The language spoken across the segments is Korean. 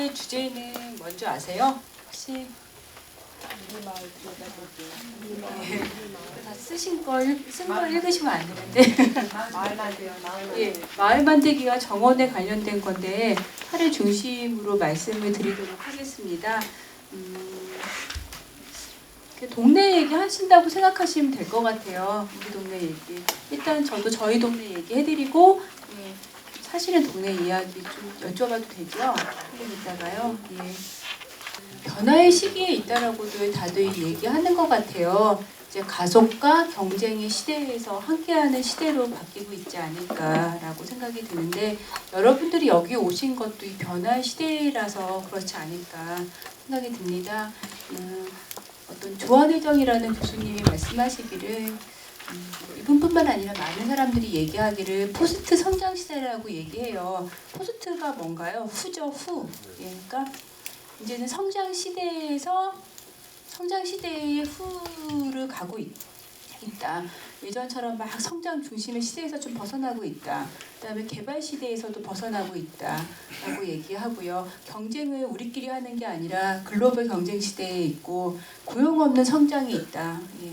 오늘의 주제는 뭔지 아세요? 혹시 다 쓴 걸 읽으시면 안 되는데 예, 마을 만들기가 정원에 관련된 건데 화를 중심으로 말씀을 드리도록 하겠습니다. 동네 얘기 하신다고 생각하시면 될 것 같아요. 우리 동네 얘기. 일단 저도 저희 동네 얘기 해드리고 사실은 동네 이야기 좀 여쭤봐도 되죠? 조금 이따가요. 예. 변화의 시기에 있다라고도 다들 얘기하는 것 같아요. 이제 가속과 경쟁의 시대에서 함께하는 시대로 바뀌고 있지 않을까라고 생각이 드는데 여러분들이 여기 오신 것도 이 변화의 시대라서 그렇지 않을까 생각이 듭니다. 어떤 조한회정이라는 교수님이 말씀하시기를 이분뿐만 아니라 많은 사람들이 얘기하기를 포스트 성장 시대라고 얘기해요. 포스트가 뭔가요? 후죠, 후. 예, 그러니까 이제는 성장 시대의 후를 가고 있다. 예전처럼 막 성장 중심의 시대에서 좀 벗어나고 있다. 그다음에 개발 시대에서도 벗어나고 있다라고 얘기하고요. 경쟁을 우리끼리 하는 게 아니라 글로벌 경쟁 시대에 있고 고용 없는 성장이 있다. 예.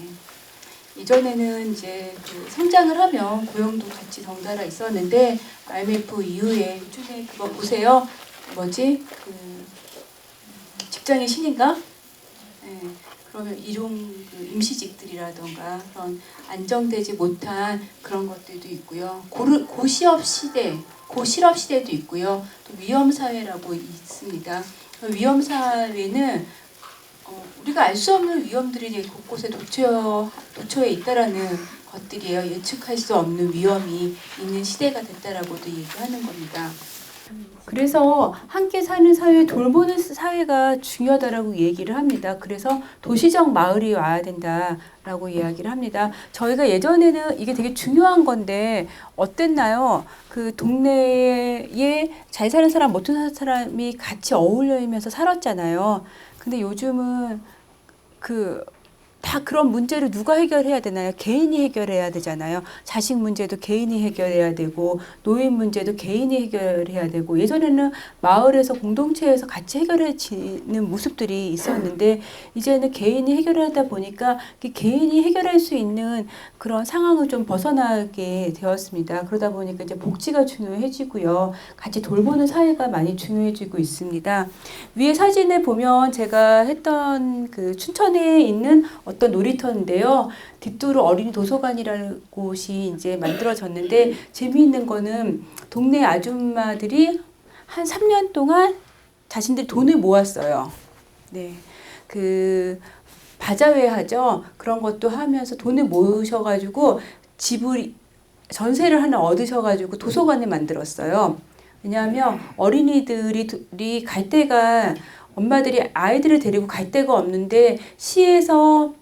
예전에는 이제 성장을 하면 고용도 같이 덩달아 있었는데 IMF 이후에 요즘에 그거 보세요. 뭐지? 직장의 신인가? 예. 그러면 임시직들이라던가 그런 안정되지 못한 그런 것들도 있고요. 고실업 시대도 있고요. 또 위험 사회라고 있습니다. 위험 사회는 우리가 알 수 없는 위험들이 곳곳에 도처에 있다라는 것들이에요. 예측할 수 없는 위험이 있는 시대가 됐다라고도 얘기하는 겁니다. 그래서 함께 사는 사회, 돌보는 사회가 중요하다라고 얘기를 합니다. 그래서 도시적 마을이 와야 된다라고 이야기를 합니다. 저희가 예전에는 이게 되게 중요한 건데 어땠나요? 그 동네에 잘 사는 사람, 못 사는 사람이 같이 어울리면서 살았잖아요. 근데 요즘은 다 그런 문제를 누가 해결해야 되나요? 개인이 해결해야 되잖아요. 자식 문제도 개인이 해결해야 되고 노인 문제도 개인이 해결해야 되고 예전에는 마을에서 공동체에서 같이 해결해지는 모습들이 있었는데 이제는 개인이 해결하다 보니까 개인이 해결할 수 있는 그런 상황을 좀 벗어나게 되었습니다. 그러다 보니까 이제 복지가 중요해지고요. 같이 돌보는 사회가 많이 중요해지고 있습니다. 위에 사진을 보면 제가 했던 춘천에 있는 어떤 놀이터인데요. 뒷도로 어린이 도서관이라는 곳이 이제 만들어졌는데 재미있는 거는 동네 아줌마들이 한 3년 동안 자신들 돈을 모았어요. 네. 바자회 하죠. 그런 것도 하면서 돈을 모으셔가지고 집을 전세를 하나 얻으셔가지고 도서관을 만들었어요. 왜냐하면 어린이들이 갈 데가 엄마들이 아이들을 데리고 갈 데가 없는데 시에서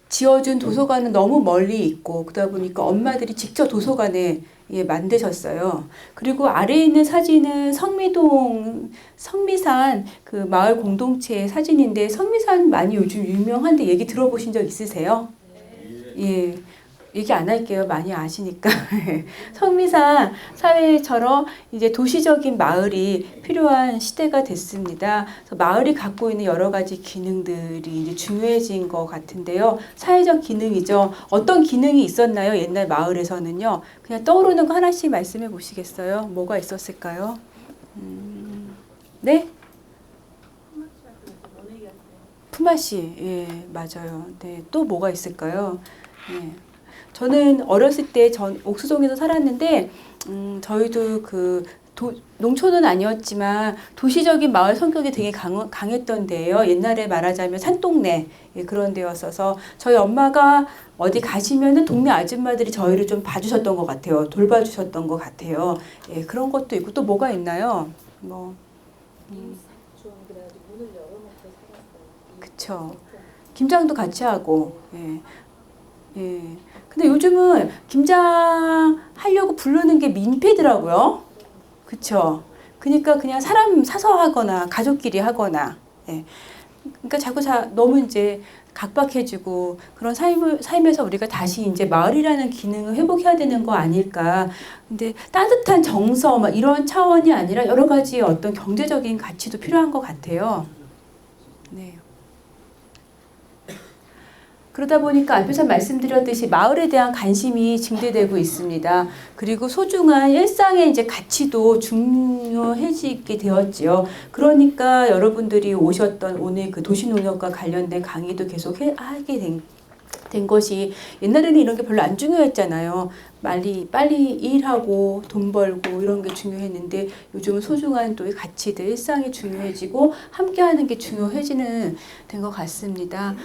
지어준 도서관은 너무 멀리 있고 그러다 보니까 엄마들이 직접 도서관에 만드셨어요. 그리고 아래에 있는 사진은 성미산 마을 공동체의 사진인데 성미산 많이 요즘 유명한데 얘기 들어보신 적 있으세요? 예. 얘기 안 할게요. 많이 아시니까. 성미산 사회처럼 이제 도시적인 마을이 필요한 시대가 됐습니다. 그래서 마을이 갖고 있는 여러 가지 기능들이 이제 중요해진 것 같은데요. 사회적 기능이죠. 어떤 기능이 있었나요? 옛날 마을에서는요. 그냥 떠오르는 거 하나씩 말씀해 보시겠어요? 뭐가 있었을까요? 네? 품앗이. 예, 맞아요. 네, 또 뭐가 있을까요? 예. 저는 어렸을 때 옥수동에서 살았는데 저희도 농촌은 아니었지만 도시적인 마을 성격이 되게 강했던 데예요. 옛날에 말하자면 산동네 그런 데였어서 저희 엄마가 어디 가시면은 동네 아줌마들이 저희를 좀 봐주셨던 것 같아요. 돌봐주셨던 것 같아요. 예, 그런 것도 있고 또 뭐가 있나요? 그쵸. 김장도 같이 하고. 예. 예. 근데 요즘은 김장 하려고 부르는 게 민폐더라고요. 그쵸? 그러니까 그냥 사람 사서 하거나 가족끼리 하거나. 예. 그러니까 자꾸 너무 이제 각박해지고 그런 삶에서 우리가 다시 이제 마을이라는 기능을 회복해야 되는 거 아닐까. 근데 따뜻한 정서 막 이런 차원이 아니라 여러 가지 어떤 경제적인 가치도 필요한 것 같아요. 네. 그러다 보니까 앞에서 말씀드렸듯이 마을에 대한 관심이 증대되고 있습니다. 그리고 소중한 일상의 이제 가치도 중요해지게 되었지요. 그러니까 여러분들이 오셨던 오늘 그 도시농업과 관련된 강의도 계속 하게 된 것이, 옛날에는 이런 게 별로 안 중요했잖아요. 빨리 일하고 돈 벌고 이런 게 중요했는데 요즘은 소중한 또 가치들, 일상이 중요해지고 함께하는 게 중요해지는 된 것 같습니다.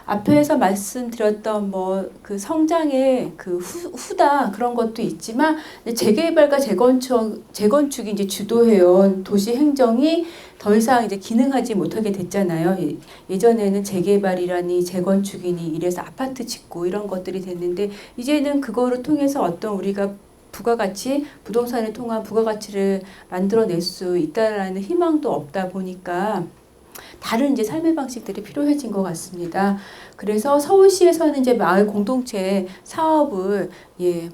앞에서 말씀드렸던 뭐 그 성장의 그 후다 그런 것도 있지만 재개발과 재건축이 이제 주도해온 도시 행정이 더 이상 이제 기능하지 못하게 됐잖아요. 예전에는 재개발이라니 재건축이니 이래서 아파트 짓고 이런 것들이 됐는데 이제는 그거를 통해서 어떤 우리가 부가가치, 부동산을 통한 부가가치를 만들어낼 수 있다라는 희망도 없다 보니까 다른 이제 삶의 방식들이 필요해진 것 같습니다. 그래서 서울시에서는 이제 마을 공동체 사업을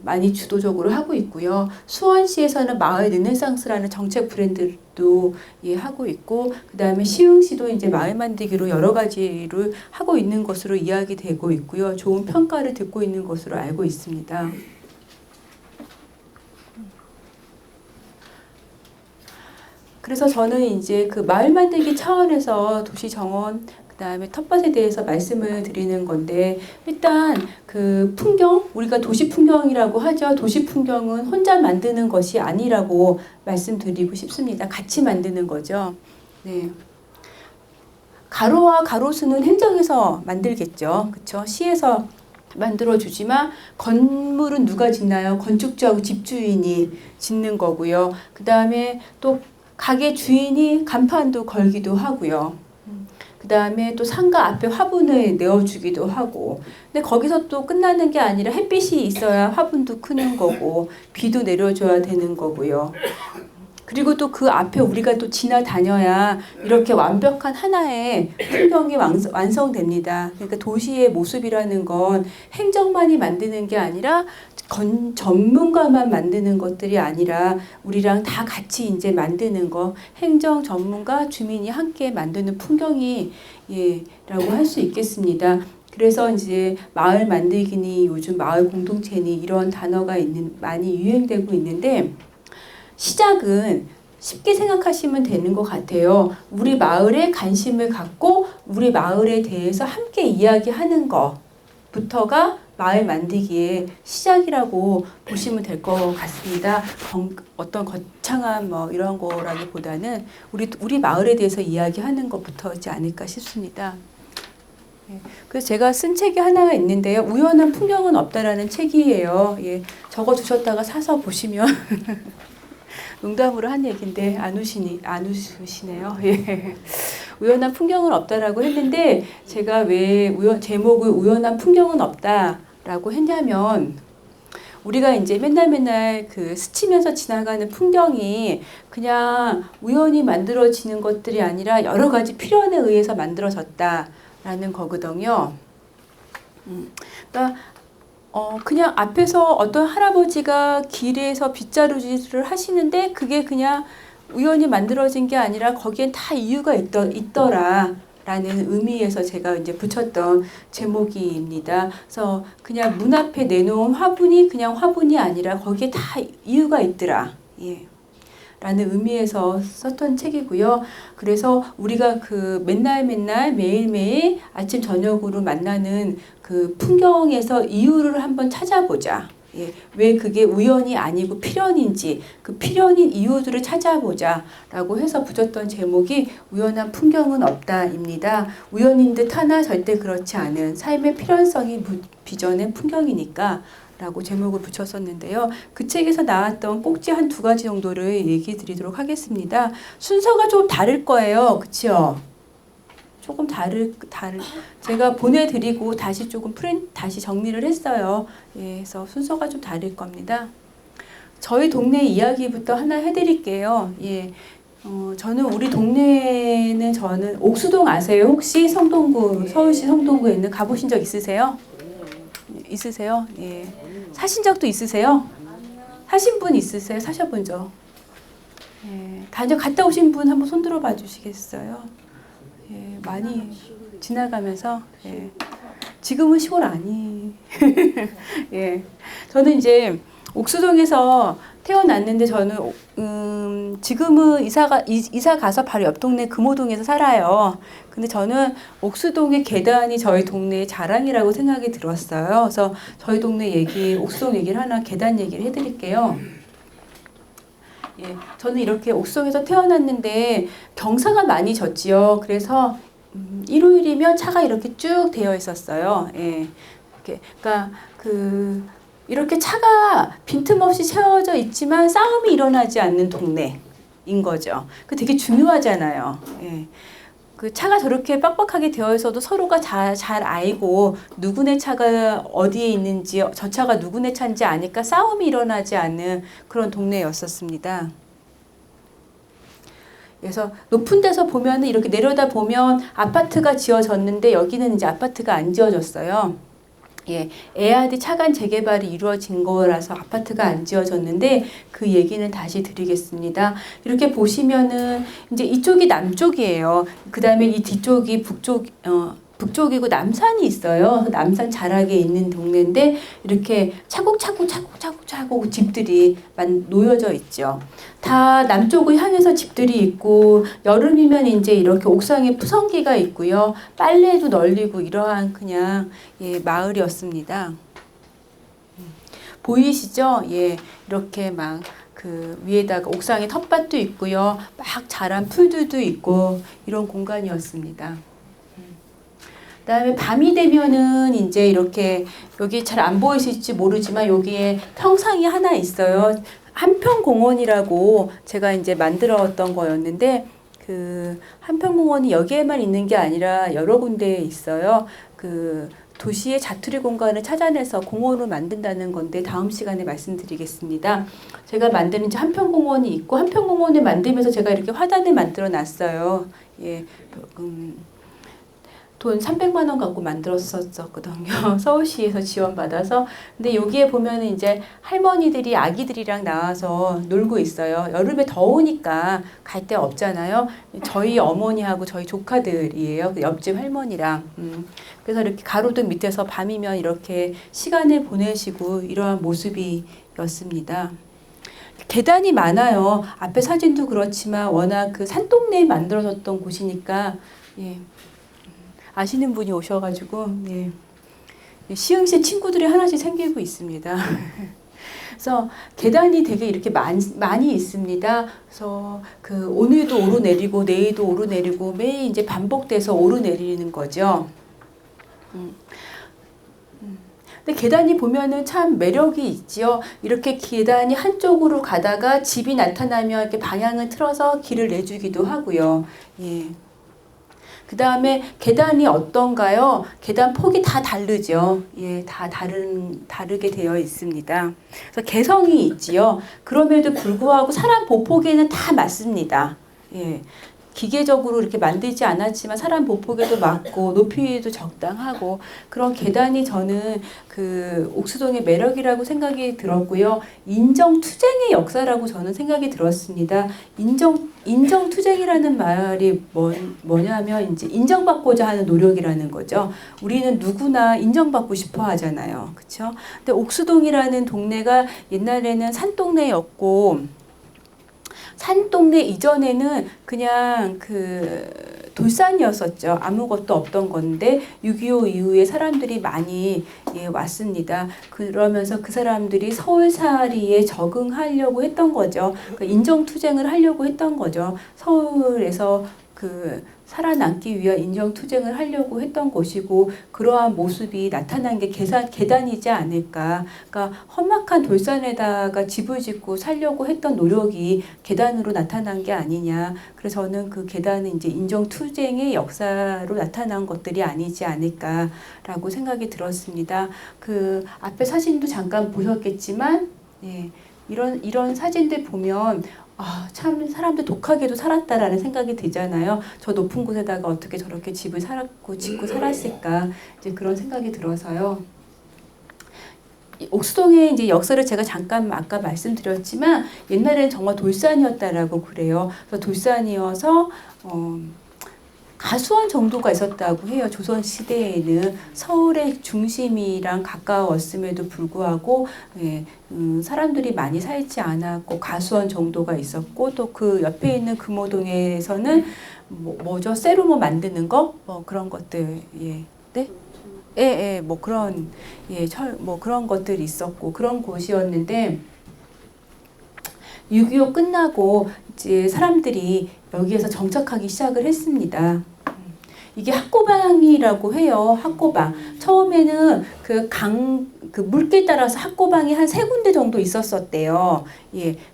많이 주도적으로 하고 있고요. 수원시에서는 마을 르네상스라는 정책 브랜드도 하고 있고, 그 다음에 시흥시도 이제 마을 만들기로 여러 가지를 하고 있는 것으로 이야기되고 있고요. 좋은 평가를 듣고 있는 것으로 알고 있습니다. 그래서 저는 이제 그 마을 만들기 차원에서 도시 정원, 그 다음에 텃밭에 대해서 말씀을 드리는 건데, 일단 그 풍경, 우리가 도시 풍경이라고 하죠. 도시 풍경은 혼자 만드는 것이 아니라고 말씀드리고 싶습니다. 같이 만드는 거죠. 네. 가로와 가로수는 행정에서 만들겠죠. 그렇죠? 시에서 만들어주지만 건물은 누가 짓나요? 건축주하고 집주인이 짓는 거고요. 그 다음에 또 가게 주인이 간판도 걸기도 하고요. 그 다음에 또 상가 앞에 화분을 내어주기도 하고. 근데 거기서 또 끝나는 게 아니라 햇빛이 있어야 화분도 크는 거고 비도 내려줘야 되는 거고요. 그리고 또 그 앞에 우리가 또 지나다녀야 이렇게 완벽한 하나의 풍경이 완성됩니다. 그러니까 도시의 모습이라는 건 행정만이 만드는 게 아니라 전문가만 만드는 것들이 아니라 우리랑 다 같이 이제 만드는 거, 행정 전문가 주민이 함께 만드는 풍경이 라고 할 수 있겠습니다. 그래서 이제 마을 만들기니 요즘 마을 공동체니 이런 단어가 많이 유행되고 있는데, 시작은 쉽게 생각하시면 되는 것 같아요. 우리 마을에 관심을 갖고 우리 마을에 대해서 함께 이야기하는 것부터가 마을 만들기의 시작이라고 보시면 될 것 같습니다. 어떤 거창한 뭐 이런 거라기보다는 우리 마을에 대해서 이야기하는 것부터지 않을까 싶습니다. 그래서 제가 쓴 책이 하나가 있는데요. 우연한 풍경은 없다라는 책이에요. 적어두셨다가 사서 보시면 농담으로 한 얘기인데 안 웃으시네요. 우연한 풍경은 없다라고 했는데 제가 왜 제목을 우연한 풍경은 없다라고 했냐면, 우리가 이제 맨날 그 스치면서 지나가는 풍경이 그냥 우연히 만들어지는 것들이 아니라 여러 가지 필연에 의해서 만들어졌다라는 거거든요. 그러니까 그냥 앞에서 어떤 할아버지가 길에서 빗자루질을 하시는데 그게 그냥 우연히 만들어진 게 아니라 거기엔 다 이유가 있더라 라는 의미에서 제가 이제 붙였던 제목입니다. 그래서 그냥 문 앞에 내놓은 화분이 그냥 화분이 아니라 거기에 다 이유가 있더라. 라는 의미에서 썼던 책이고요. 그래서 우리가 그 매일매일 아침 저녁으로 만나는 그 풍경에서 이유를 한번 찾아보자. 왜 그게 우연이 아니고 필연인지 그 필연인 이유들을 찾아보자 라고 해서 붙였던 제목이 우연한 풍경은 없다입니다. 우연인 듯 하나 절대 그렇지 않은 삶의 필연성이 빚어낸 풍경이니까 라고 제목을 붙였었는데요. 그 책에서 나왔던 꼭지 한 2가지 정도를 얘기 드리도록 하겠습니다. 순서가 좀 다를 거예요. 그치요? 조금 제가 보내드리고 다시 조금 다시 정리를 했어요. 그래서 순서가 좀 다를 겁니다. 저희 동네 이야기부터 하나 해드릴게요. 저는 우리 동네에는 저는 옥수동 아세요? 혹시 성동구, 서울시 성동구에 있는 가보신 적 있으세요? 있으세요? 예. 사신 적도 있으세요? 사신 분 있으세요? 사셔본 적? 예. 갔다 오신 분 한번 손 들어 봐 주시겠어요? 예. 많이 지나가면서, 예. 지금은 시골 아니. 예. 저는 이제 옥수동에서 태어났는데 저는 지금은 이사 가서 바로 옆 동네 금호동에서 살아요. 근데 저는 옥수동의 계단이 저희 동네의 자랑이라고 생각이 들었어요. 그래서 저희 동네 옥수동 얘기를 하나 계단 얘기를 해드릴게요. 예, 저는 이렇게 옥수동에서 태어났는데 경사가 많이 졌지요. 그래서 일요일이면 차가 이렇게 쭉 되어 있었어요. 예, 그러니까 이렇게 차가 빈틈없이 채워져 있지만 싸움이 일어나지 않는 동네인 거죠. 그 되게 중요하잖아요. 예. 그 차가 저렇게 빡빡하게 되어 있어도 서로가 잘 알고 누구네 차가 어디에 있는지 저 차가 누구네 차인지 아니까 싸움이 일어나지 않는 그런 동네였었습니다. 그래서 높은 데서 보면 이렇게 내려다 보면 아파트가 지어졌는데 여기는 이제 아파트가 안 지어졌어요. 예, 에아드 차관 재개발이 이루어진 거라서 아파트가 안 지어졌는데 그 얘기는 다시 드리겠습니다. 이렇게 보시면은 이제 이쪽이 남쪽이에요. 그 다음에 이 뒤쪽이 북쪽이고 남산이 있어요. 남산 자락에 있는 동네인데 이렇게 차곡차곡 집들이 놓여져 있죠. 다 남쪽을 향해서 집들이 있고 여름이면 이제 이렇게 옥상에 푸성기가 있고요. 빨래도 널리고 이러한 그냥 마을이었습니다. 보이시죠? 예, 이렇게 막 그 위에다가 옥상에 텃밭도 있고요. 막 자란 풀들도 있고 이런 공간이었습니다. 그다음에 밤이 되면은 이제 이렇게 여기 잘 안 보이실지 모르지만 여기에 평상이 하나 있어요. 한평공원이라고 제가 이제 만들었던 거였는데 그 한평공원이 여기에만 있는 게 아니라 여러 군데에 있어요. 그 도시의 자투리 공간을 찾아내서 공원을 만든다는 건데 다음 시간에 말씀드리겠습니다. 제가 만드는 이제 한평공원이 있고 한평공원을 만들면서 제가 이렇게 화단을 만들어 놨어요. 예, 돈 300만 원 갖고 만들었었거든요. 서울시에서 지원받아서. 근데 여기에 보면은 이제 할머니들이 아기들이랑 나와서 놀고 있어요. 여름에 더우니까 갈 데 없잖아요. 저희 어머니하고 저희 조카들이에요. 그 옆집 할머니랑. 그래서 이렇게 가로등 밑에서 밤이면 이렇게 시간을 보내시고 이러한 모습이었습니다. 계단이 많아요. 앞에 사진도 그렇지만 워낙 그 산동네에 만들어졌던 곳이니까 예. 아시는 분이 오셔가지고 예. 시흥시 친구들이 하나씩 생기고 있습니다. 그래서 계단이 되게 이렇게 많이 있습니다. 그래서 그 오늘도 오르내리고 내일도 오르내리고 매일 이제 반복돼서 오르내리는 거죠. 근데 계단이 보면은 참 매력이 있지요. 이렇게 계단이 한쪽으로 가다가 집이 나타나면 이렇게 방향을 틀어서 길을 내주기도 하고요. 예. 그 다음에 계단이 어떤가요? 계단 폭이 다 다르죠. 예, 다 다르게 되어 있습니다. 그래서 개성이 있지요. 그럼에도 불구하고 사람 보폭에는 다 맞습니다. 예. 기계적으로 이렇게 만들지 않았지만 사람 보폭에도 맞고 높이도 적당하고 그런 계단이 저는 그 옥수동의 매력이라고 생각이 들었고요. 인정투쟁의 역사라고 저는 생각이 들었습니다. 인정투쟁이라는 말이 뭐냐면 이제 인정받고자 하는 노력이라는 거죠. 우리는 누구나 인정받고 싶어 하잖아요. 그렇죠? 근데 옥수동이라는 동네가 옛날에는 산동네였고 산동네 이전에는 그냥 그 돌산이었었죠. 아무것도 없던 건데 6.25 이후에 사람들이 많이 왔습니다. 그러면서 그 사람들이 서울살이에 적응하려고 했던 거죠. 그러니까 인정투쟁을 하려고 했던 거죠. 서울에서 그 살아남기 위한 인정투쟁을 하려고 했던 것이고 그러한 모습이 나타난 게 계단이지 않을까. 그러니까 험악한 돌산에다가 집을 짓고 살려고 했던 노력이 계단으로 나타난 게 아니냐. 그래서 저는 그 계단은 이제 인정투쟁의 역사로 나타난 것들이 아니지 않을까라고 생각이 들었습니다. 그 앞에 사진도 잠깐 보셨겠지만 예. 이런 사진들 보면 참 사람들 독하게도 살았다라는 생각이 들잖아요. 저 높은 곳에다가 어떻게 저렇게 집을 살았고 짓고 살았을까 이제 그런 생각이 들어서요. 이 옥수동의 이제 역사를 제가 잠깐 아까 말씀드렸지만 옛날에는 정말 돌산이었다라고 그래요. 그래서 돌산이어서 가수원 정도가 있었다고 해요. 조선 시대에는 서울의 중심이랑 가까웠음에도 불구하고 사람들이 많이 살지 않았고 가수원 정도가 있었고 또 그 옆에 있는 금호동에서는 뭐죠? 세로모 만드는 거? 뭐 그런 것들 네? 뭐 그런 뭐 그런 것들이 있었고 그런 곳이었는데 6.25 끝나고 이제 사람들이 여기에서 정착하기 시작을 했습니다. 이게 학고방이라고 해요. 학고방. 처음에는 그 물길 따라서 학고방이 한 3군데 정도 있었었대요.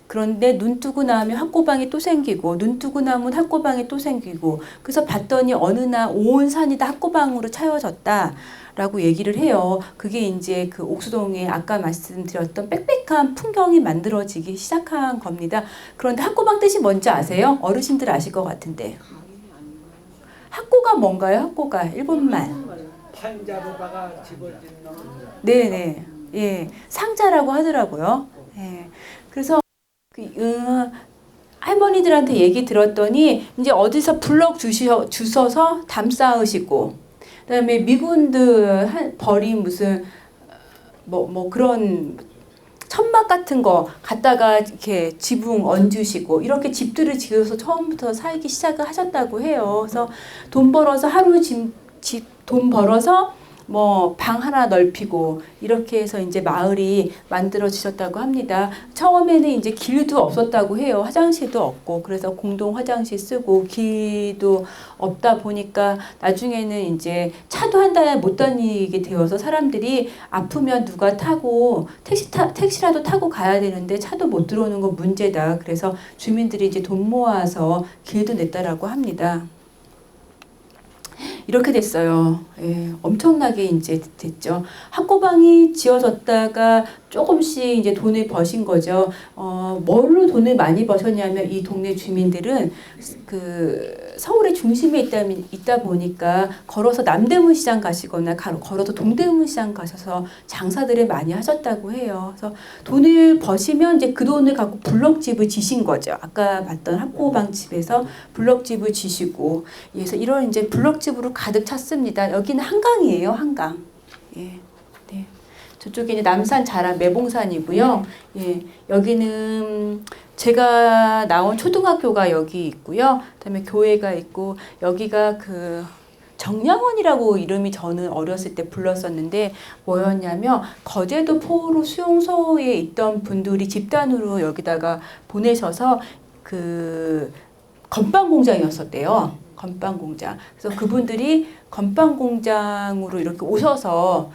그런데 눈 뜨고 나면 학고방이 또 생기고, 눈 뜨고 나면 학고방이 또 생기고, 그래서 봤더니 어느 날 온 산이 다 학고방으로 차여졌다. 라고 얘기를 해요. 그게 이제 그 옥수동에 아까 말씀드렸던 빽빽한 풍경이 만들어지기 시작한 겁니다. 그런데 학고방 뜻이 뭔지 아세요? 어르신들 아실 것 같은데. 학고가 뭔가요? 학고가 일본말. 판자로다가 집어짓는. 네네. 상자라고 하더라고요. 그래서 할머니들한테 얘기 들었더니 이제 어디서 블럭 주셔서 담 쌓으시고 그다음에 미군들 버린 무슨 뭐 그런 천막 같은 거 갖다가 이렇게 지붕 얹으시고 이렇게 집들을 지어서 처음부터 살기 시작을 하셨다고 해요. 그래서 돈 벌어서 하루 돈 벌어서 뭐 방 하나 넓히고 이렇게 해서 이제 마을이 만들어지셨다고 합니다. 처음에는 이제 길도 없었다고 해요. 화장실도 없고 그래서 공동 화장실 쓰고 길도 없다 보니까 나중에는 이제 차도 한 달에 못 다니게 되어서 사람들이 아프면 누가 타고 택시라도 타고 가야 되는데 차도 못 들어오는 건 문제다. 그래서 주민들이 이제 돈 모아서 길도 냈다라고 합니다. 이렇게 됐어요. 엄청나게 이제 됐죠. 학고방이 지어졌다가 조금씩 이제 돈을 버신 거죠. 뭘로 돈을 많이 버셨냐면 이 동네 주민들은 그 서울의 중심에 있다 보니까 걸어서 남대문 시장 가시거나 걸어서 동대문 시장 가셔서 장사들을 많이 하셨다고 해요. 그래서 돈을 버시면 이제 그 돈을 갖고 블럭집을 지신 거죠. 아까 봤던 학고방 집에서 블럭집을 지시고 그래서 이런 이제 블럭집으로 가득 찼습니다. 여기는 한강이에요. 한강. 네. 저쪽에 이제 남산 자락 매봉산이고요. 여기는 제가 나온 초등학교가 여기 있고요. 그다음에 교회가 있고 여기가 그 정량원이라고 이름이 저는 어렸을 때 불렀었는데 뭐였냐면 거제도 포로 수용소에 있던 분들이 집단으로 여기다가 보내셔서 그 건빵 공장이었었대요. 건빵 공장. 그래서 그분들이 건빵 공장으로 이렇게 오셔서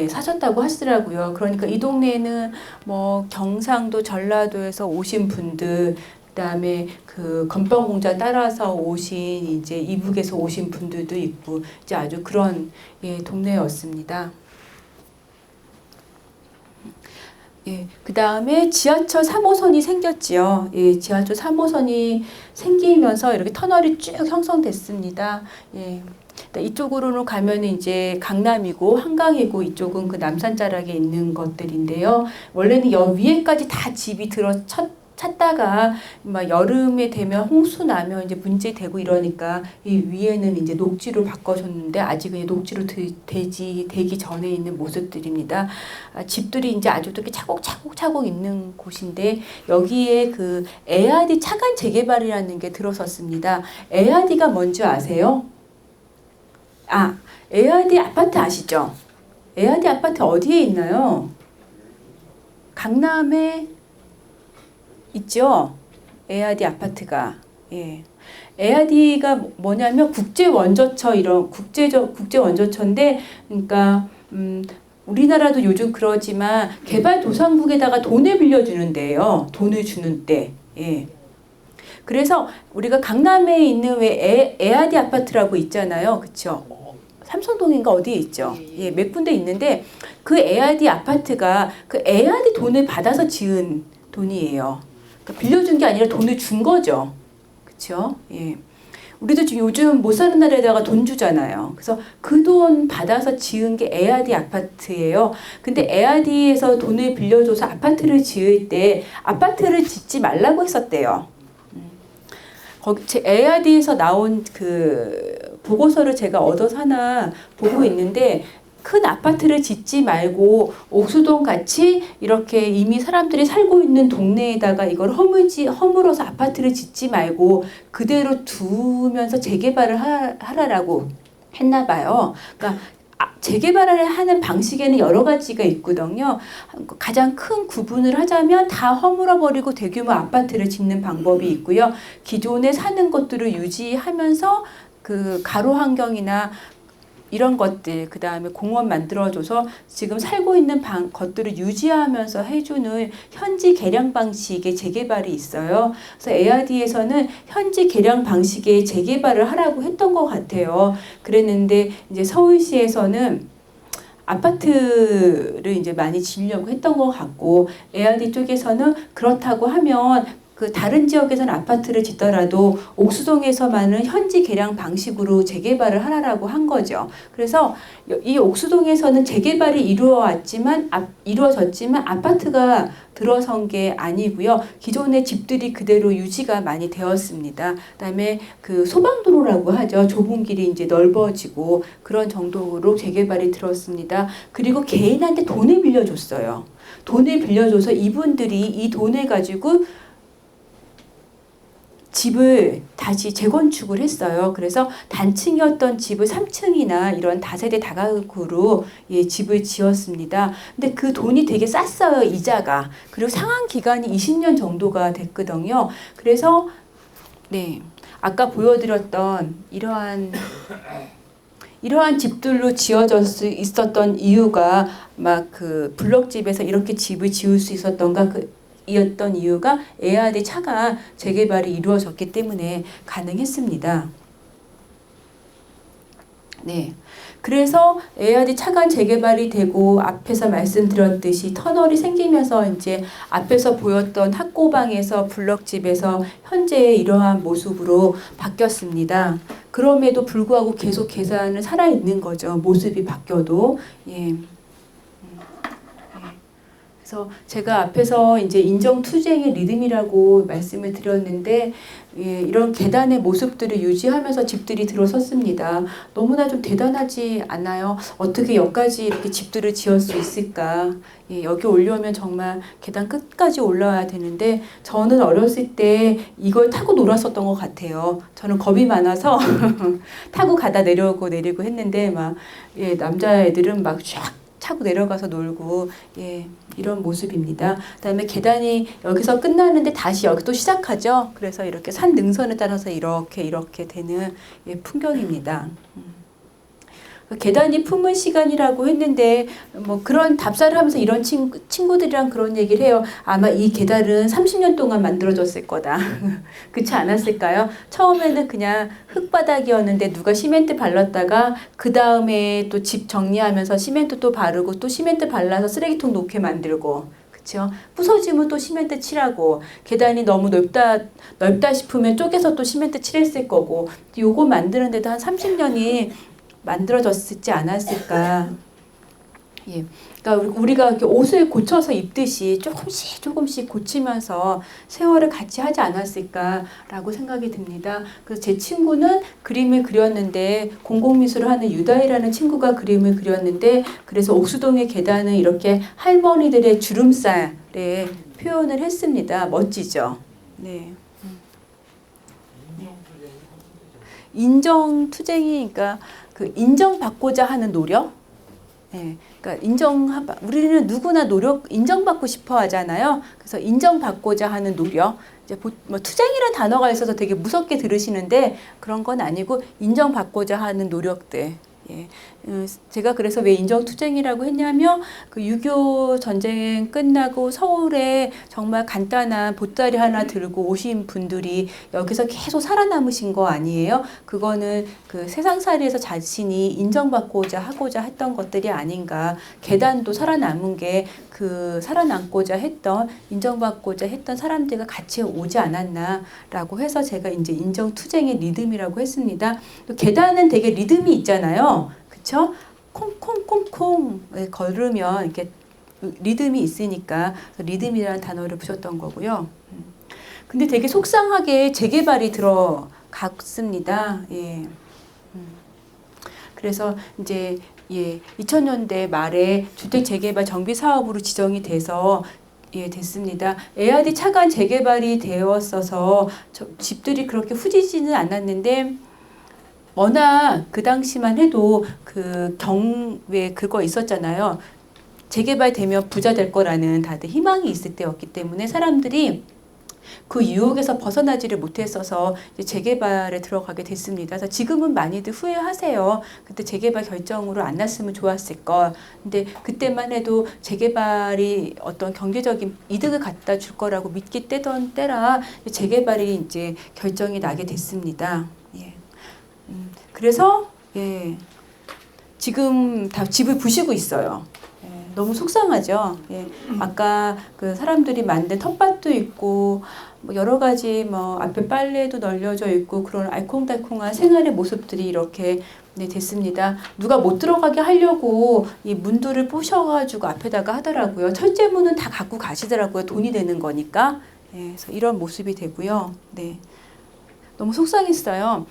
사셨다고 하시더라고요. 그러니까 이 동네에는 뭐 경상도, 전라도에서 오신 분들, 그다음에 그 건빵 공장 따라서 오신 이제 이북에서 오신 분들도 있고 이제 아주 그런 동네였습니다. 그 다음에 지하철 3호선이 생겼지요. 지하철 3호선이 생기면서 이렇게 터널이 쭉 형성됐습니다. 이쪽으로는 가면 이제 강남이고 한강이고 이쪽은 그 남산 자락에 있는 것들인데요. 원래는 여 위에까지 다 집이 찼다가 막 여름에 되면 홍수 나면 이제 문제되고 이러니까 이 위에는 이제 녹지로 바꿔줬는데 아직은 녹지로 되기 전에 있는 모습들입니다. 집들이 이제 아주 이렇게 차곡차곡 있는 곳인데 여기에 그 에아디 차관 재개발이라는 게 들어섰습니다. 에아디가 뭔지 아세요? 에아디 아파트 아시죠? 에아디 아파트 어디에 있나요? 강남에 있죠. 에아디 아파트가. 에아디가 뭐냐면 국제 원조처인데 그러니까 우리나라도 요즘 그러지만 개발도상국에다가 돈을 빌려주는 데예요. 돈을 주는 때. 그래서 우리가 강남에 있는 왜 에아디 아파트라고 있잖아요. 그렇죠? 삼성동인가 어디에 있죠? 몇 군데 있는데 그 에아디 아파트가 그 에아디 돈을 받아서 지은 돈이에요. 그러니까 빌려준 게 아니라 돈을 준 거죠. 그렇죠? 예. 우리도 지금 요즘 못 사는 나라에다가 돈 주잖아요. 그래서 그 돈 받아서 지은 게 에아디 아파트예요. 근데 에아디에서 돈을 빌려줘서 아파트를 지을 때 아파트를 짓지 말라고 했었대요. 거기 제 에아디에서 나온 그 보고서를 제가 얻어서 하나 보고 있는데 큰 아파트를 짓지 말고 옥수동 같이 이렇게 이미 사람들이 살고 있는 동네에다가 이걸 허물어서 아파트를 짓지 말고 그대로 두면서 재개발을 하라라고 했나 봐요. 그러니까 재개발을 하는 방식에는 여러 가지가 있거든요. 가장 큰 구분을 하자면 다 허물어버리고 대규모 아파트를 짓는 방법이 있고요. 기존에 사는 것들을 유지하면서 그 가로 환경이나 이런 것들, 그 다음에 공원 만들어줘서 지금 살고 있는 것들을 유지하면서 해주는 현지 개량 방식의 재개발이 있어요. 그래서 에아디에서는 현지 개량 방식의 재개발을 하라고 했던 것 같아요. 그랬는데 이제 서울시에서는 아파트를 이제 많이 지으려고 했던 것 같고, 에아디 쪽에서는 그렇다고 하면 그 다른 지역에서는 아파트를 짓더라도 옥수동에서만은 현지 개량 방식으로 재개발을 하라고 한 거죠. 그래서 이 옥수동에서는 재개발이 이루어졌지만 아파트가 들어선 게 아니고요. 기존의 집들이 그대로 유지가 많이 되었습니다. 그다음에 그 소방도로라고 하죠. 좁은 길이 이제 넓어지고 그런 정도로 재개발이 들었습니다. 그리고 개인한테 돈을 빌려줬어요. 돈을 빌려줘서 이분들이 이 돈을 가지고 집을 다시 재건축을 했어요. 그래서 단층이었던 집을 3층이나 이런 다세대 다가구로 집을 지었습니다. 근데 그 돈이 되게 쌌어요, 이자가. 그리고 상환 기간이 20년 정도가 됐거든요. 그래서 네, 아까 보여드렸던 이러한 집들로 지어질 수 있었던 이유가 막 그 블럭집에서 이렇게 집을 지을 수 있었던가 이었던 이유가 에아디 차가 재개발이 이루어졌기 때문에 가능했습니다. 네. 그래서 에아디 차관 재개발이 되고 앞에서 말씀드렸듯이 터널이 생기면서 이제 앞에서 보였던 학고방에서 블럭집에서 현재의 이러한 모습으로 바뀌었습니다. 그럼에도 불구하고 계속 계산은 살아있는 거죠. 모습이 바뀌어도. 예. 그래서 제가 앞에서 이제 인정투쟁의 리듬이라고 말씀을 드렸는데 이런 계단의 모습들을 유지하면서 집들이 들어섰습니다. 너무나 좀 대단하지 않나요? 어떻게 여기까지 이렇게 집들을 지을 수 있을까? 여기 올려오면 정말 계단 끝까지 올라와야 되는데 저는 어렸을 때 이걸 타고 놀았었던 것 같아요. 저는 겁이 많아서 타고 가다 내리고 했는데 막 남자애들은 막 쫙 차고 내려가서 놀고 이런 모습입니다. 그다음에 계단이 여기서 끝나는데 다시 여기 또 시작하죠. 그래서 이렇게 산 능선에 따라서 이렇게 되는 풍경입니다. 계단이 품은 시간이라고 했는데 뭐 그런 답사를 하면서 이런 친구들이랑 그런 얘기를 해요. 아마 이 계단은 30년 동안 만들어졌을 거다. 그렇지 않았을까요? 처음에는 그냥 흙바닥이었는데 누가 시멘트 발랐다가 그 다음에 또 집 정리하면서 시멘트 또 바르고 또 시멘트 발라서 쓰레기통 놓게 만들고 그렇죠? 부서지면 또 시멘트 칠하고 계단이 너무 넓다 싶으면 쪼개서 또 시멘트 칠했을 거고 요거 만드는데도 한 30년이 만들어졌지 않았을까. 그러니까 우리가 이렇게 옷을 고쳐서 입듯이 조금씩 고치면서 세월을 같이 하지 않았을까라고 생각이 듭니다. 그래서 제 친구는 그림을 그렸는데 공공미술을 하는 유다이라는 친구가 그림을 그렸는데 그래서 옥수동의 계단은 이렇게 할머니들의 주름살에 표현을 했습니다. 멋지죠? 네. 인정투쟁이니까 그 인정받고자 하는 노력. 그러니까 우리는 누구나 인정받고 싶어 하잖아요. 그래서 인정받고자 하는 노력. 이제 뭐 투쟁이라는 단어가 있어서 되게 무섭게 들으시는데 그런 건 아니고 인정받고자 하는 노력들. 제가 그래서 왜 인정투쟁이라고 했냐면 그 6.25 전쟁 끝나고 서울에 정말 간단한 보따리 하나 들고 오신 분들이 여기서 계속 살아남으신 거 아니에요? 그거는 그 세상살이에서 자신이 인정받고자 하고자 했던 것들이 아닌가. 계단도 살아남은 게 살아남고자 했던, 인정받고자 했던 사람들과 같이 오지 않았나라고 해서 제가 이제 인정투쟁의 리듬이라고 했습니다. 또 계단은 되게 리듬이 있잖아요. 그쵸? 콩콩콩콩 걸으면 이렇게 리듬이 있으니까 리듬이라는 단어를 붙였던 거고요. 근데 되게 속상하게 재개발이 들어갔습니다. 예. 그래서 이제 2000년대 말에 주택 재개발 정비 사업으로 지정이 돼서 됐습니다. 에아디 차관 재개발이 되었어서 집들이 그렇게 후지지는 않았는데 워낙 그 당시만 해도 왜 그거 있었잖아요. 재개발되면 부자 될 거라는 다들 희망이 있을 때였기 때문에 사람들이 그 유혹에서 벗어나지를 못했어서 이제 재개발에 들어가게 됐습니다. 그래서 지금은 많이들 후회하세요. 그때 재개발 결정으로 안 났으면 좋았을 걸. 근데 그때만 해도 재개발이 어떤 경제적인 이득을 갖다 줄 거라고 믿기 때라 재개발이 이제 결정이 나게 됐습니다. 예. 그래서 지금 다 집을 부시고 있어요. 너무 속상하죠. 아까 그 사람들이 만든 텃밭도 있고 뭐 여러 가지 뭐 앞에 빨래도 널려져 있고 그런 알콩달콩한 생활의 모습들이 이렇게 됐습니다. 누가 못 들어가게 하려고 이 문들을 부셔가지고 앞에다가 하더라고요. 철제 문은 다 갖고 가시더라고요. 돈이 되는 거니까. 그래서 이런 모습이 되고요. 네. 너무 속상했어요.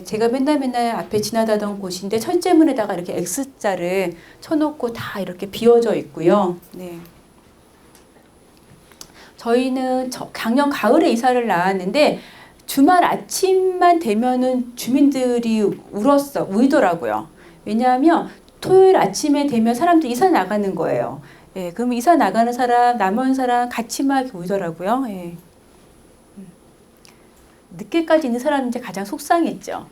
제가 맨날 앞에 지나다던 곳인데 철제문에다가 이렇게 X자를 쳐놓고 다 이렇게 비워져 있고요. 네. 저희는 작년 가을에 이사를 나왔는데 주말 아침만 되면은 주민들이 울더라고요. 왜냐하면 토요일 아침에 되면 사람들이 이사 나가는 거예요. 그럼 이사 나가는 사람, 남은 사람 같이 막 울더라고요. 늦게까지 있는 사람이 이제 가장 속상했죠.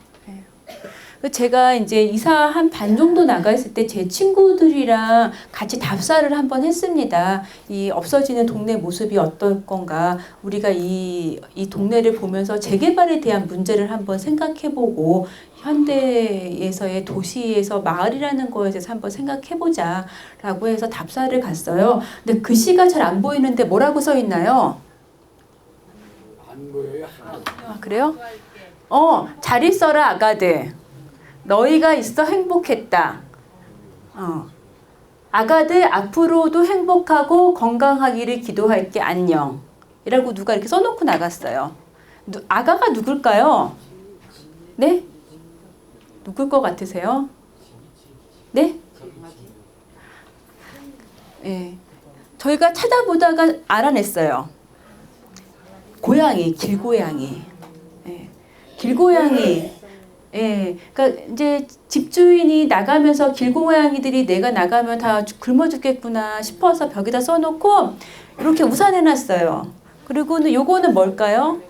제가 이제 이사 한 반 정도 나가 있을 때 제 친구들이랑 같이 답사를 한번 했습니다. 이 없어지는 동네 모습이 어떨 건가. 우리가 이 동네를 보면서 재개발에 대한 문제를 한번 생각해보고 현대에서의 도시에서 마을이라는 거에 대해서 한번 생각해보자 라고 해서 답사를 갔어요. 근데 글씨가 잘 안 보이는데 뭐라고 써 있나요? 안 보여요. 아, 그래요? 잘 있어라 아가들. 너희가 있어 행복했다. 아가들 앞으로도 행복하고 건강하기를 기도할게. 안녕. 이라고 누가 이렇게 써놓고 나갔어요. 아가가 누굴까요? 네? 누굴 것 같으세요? 네? 저희가 찾아보다가 알아냈어요. 고양이, 길고양이. 길고양이. 그러니까 이제 집주인이 나가면서 길고양이들이 내가 나가면 다 굶어 죽겠구나 싶어서 벽에다 써놓고 이렇게 우산해놨어요. 그리고는 요거는 뭘까요?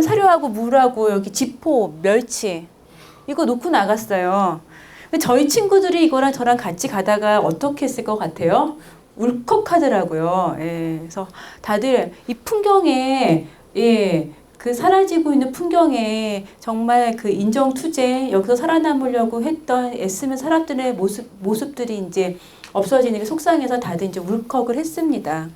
사료하고 물하고 여기 지포, 멸치 이거 놓고 나갔어요. 저희 친구들이 이거랑 저랑 같이 가다가 어떻게 했을 것 같아요? 울컥하더라고요. 그래서 다들 이 풍경에 그 사라지고 있는 풍경에 정말 그 인정투쟁 여기서 살아남으려고 했던 애쓰는 사람들의 모습들이 이제 없어지는 게 속상해서 다들 이제 울컥을 했습니다.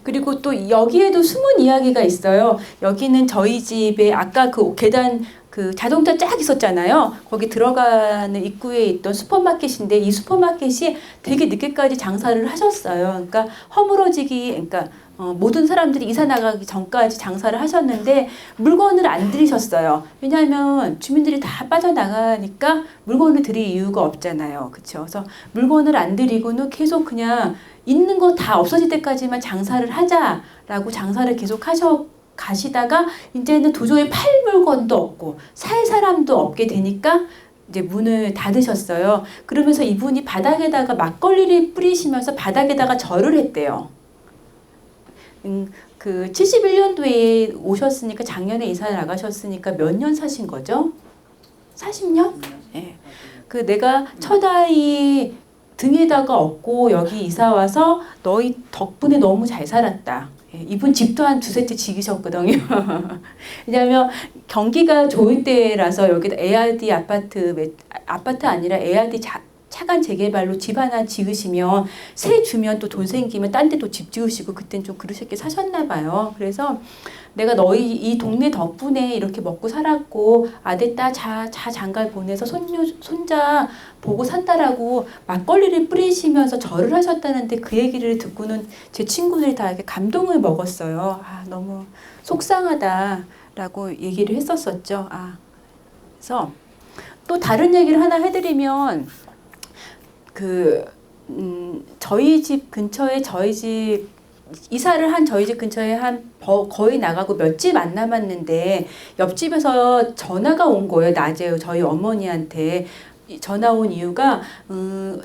그리고 또 여기에도 숨은 이야기가 있어요. 여기는 저희 집에 아까 그 계단 그 자동차 쫙 있었잖아요. 거기 들어가는 입구에 있던 슈퍼마켓인데 이 슈퍼마켓이 되게 늦게까지 장사를 하셨어요. 그러니까 그러니까 모든 사람들이 이사 나가기 전까지 장사를 하셨는데 물건을 안 들이셨어요. 왜냐하면 주민들이 다 빠져나가니까 물건을 들일 이유가 없잖아요. 그렇죠? 그래서 물건을 안 들이고는 계속 그냥 있는 거 다 없어질 때까지만 장사를 하자라고 장사를 계속 가시다가 이제는 도저히 팔 물건도 없고 살 사람도 없게 되니까 이제 문을 닫으셨어요. 그러면서 이분이 바닥에다가 막걸리를 뿌리시면서 바닥에다가 절을 했대요. 그 71년도에 오셨으니까 작년에 이사 나가셨으니까 몇 년 사신 거죠? 40년? 네. 그 내가 첫 아이 등에다가 업고 여기 이사 와서 너희 덕분에 너무 잘 살았다. 이분 집도 한 두세 채 지기셨거든요. 왜냐하면 경기가 좋을 때라서 여기다 ARD 아파트 아니라 ARD 차관 재개발로 집 하나 지으시면 새 주면 또 돈 생기면 딴 데 또 집 지으시고 그땐 좀 그러셨게 사셨나 봐요. 그래서 내가 너희 이 동네 덕분에 이렇게 먹고 살았고 아들 딸 장가 보내서 손자 보고 산다라고 막걸리를 뿌리시면서 절을 하셨다는데 그 얘기를 듣고는 제 친구들이 다 이렇게 감동을 먹었어요. 아, 너무 속상하다라고 얘기를 했었었죠. 아, 그래서 또 다른 얘기를 하나 해드리면 저희 집 근처에 이사를 한 저희 집 근처에 거의 나가고 몇 집 안 남았는데 옆집에서 전화가 온 거예요. 낮에 저희 어머니한테 전화 온 이유가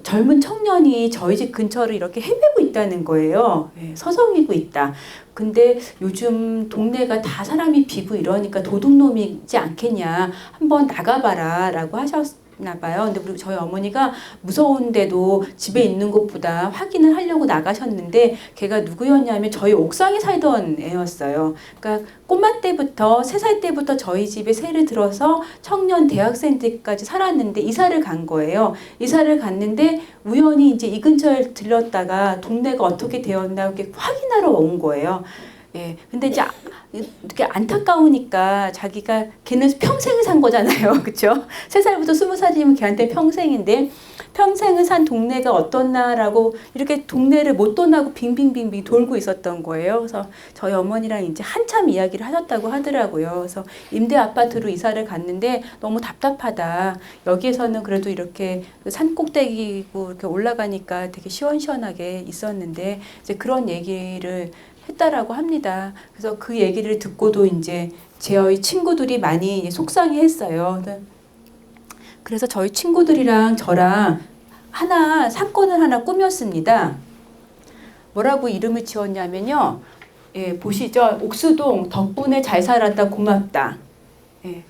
젊은 청년이 저희 집 근처를 이렇게 헤매고 있다는 거예요. 예, 서성이고 있다. 근데 요즘 동네가 다 사람이 비고 이러니까 도둑놈이지 않겠냐. 한번 나가봐라 라고 하셨나 봐요. 근데 우리 저희 어머니가 무서운데도 집에 있는 것보다 확인을 하려고 나가셨는데 걔가 누구였냐면 저희 옥상에 살던 애였어요. 그러니까 꼬마 때부터 3살 때부터 저희 집에 새를 들어서 청년 대학생 때까지 살았는데 이사를 간 거예요. 이사를 갔는데 우연히 이제 이 근처에 들렀다가 동네가 어떻게 되었나 이렇게 확인하러 온 거예요. 예. 근데 이제 이렇게 안타까우니까 자기가 걔는 평생을 산 거잖아요. 그쵸? 3살부터 20살이면 걔한테 평생인데 평생을 산 동네가 어떻나라고 이렇게 동네를 못 떠나고 빙빙빙빙 돌고 있었던 거예요. 그래서 저희 어머니랑 이제 한참 이야기를 하셨다고 하더라고요. 그래서 임대 아파트로 이사를 갔는데 너무 답답하다. 여기에서는 그래도 이렇게 산 꼭대기고 이렇게 올라가니까 되게 시원시원하게 있었는데 이제 그런 얘기를 했다라고 합니다. 그래서 그 얘기를 듣고도 이제 저희 친구들이 많이 속상해했어요. 그래서 저희 친구들이랑 저랑 사건을 하나 꾸몄습니다. 뭐라고 이름을 지었냐면요. 예, 보시죠. 옥수동 덕분에 잘 살았다 고맙다. 예,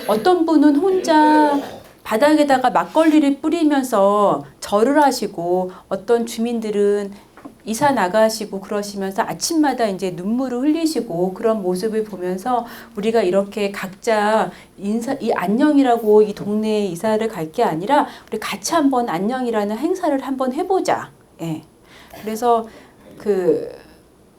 어떤 분은 혼자 바닥에다가 막걸리를 뿌리면서 절을 하시고 어떤 주민들은 이사 나가시고 그러시면서 아침마다 이제 눈물을 흘리시고 그런 모습을 보면서 우리가 이렇게 각자 이 안녕이라고 이 동네에 이사를 갈 게 아니라 우리 같이 한번 안녕이라는 행사를 한번 해보자. 예. 그래서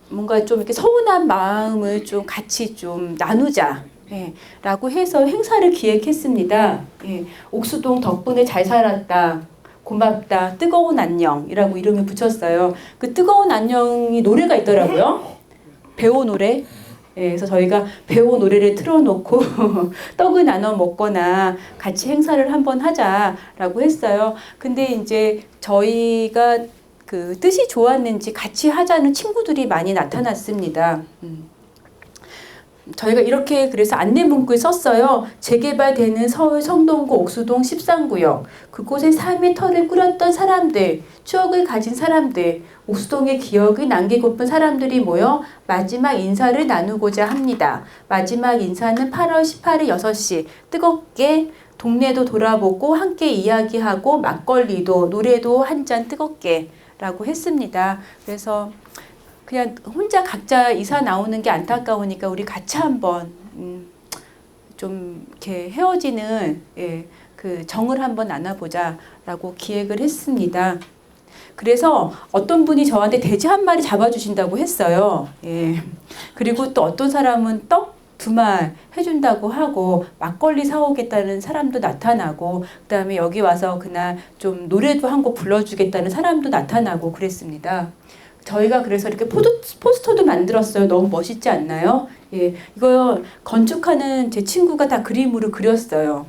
뭔가 좀 이렇게 서운한 마음을 좀 같이 좀 나누자. 예, 라고 해서 행사를 기획했습니다. 예, 옥수동 덕분에 잘 살았다. 고맙다. 뜨거운 안녕이라고 이름을 붙였어요. 그 뜨거운 안녕이 노래가 있더라고요. 배우 노래. 예, 그래서 저희가 배우 노래를 틀어놓고 떡을 나눠 먹거나 같이 행사를 한번 하자라고 했어요. 근데 이제 저희가 그 뜻이 좋았는지 같이 하자는 친구들이 많이 나타났습니다. 저희가 이렇게 그래서 안내 문구를 썼어요. 재개발되는 서울 성동구 옥수동 13구역. 그곳에 삶의 터를 꾸렸던 사람들, 추억을 가진 사람들, 옥수동의 기억을 남기고픈 사람들이 모여 마지막 인사를 나누고자 합니다. 마지막 인사는 8월 18일 6시 뜨겁게 동네도 돌아보고 함께 이야기하고 막걸리도 노래도 한 잔 뜨겁게 라고 했습니다. 그래서 그냥 혼자 각자 이사 나오는 게 안타까우니까 우리 같이 한번 좀 이렇게 헤어지는 그 정을 한번 나눠보자라고 기획을 했습니다. 그래서 어떤 분이 저한테 돼지 한 마리 잡아주신다고 했어요. 예. 그리고 또 어떤 사람은 떡 2말 해준다고 하고 막걸리 사오겠다는 사람도 나타나고 그다음에 여기 와서 그날 좀 노래도 한 곡 불러주겠다는 사람도 나타나고 그랬습니다. 저희가 그래서 이렇게 포스터도 만들었어요. 너무 멋있지 않나요? 예, 이거 건축하는 제 친구가 다 그림으로 그렸어요.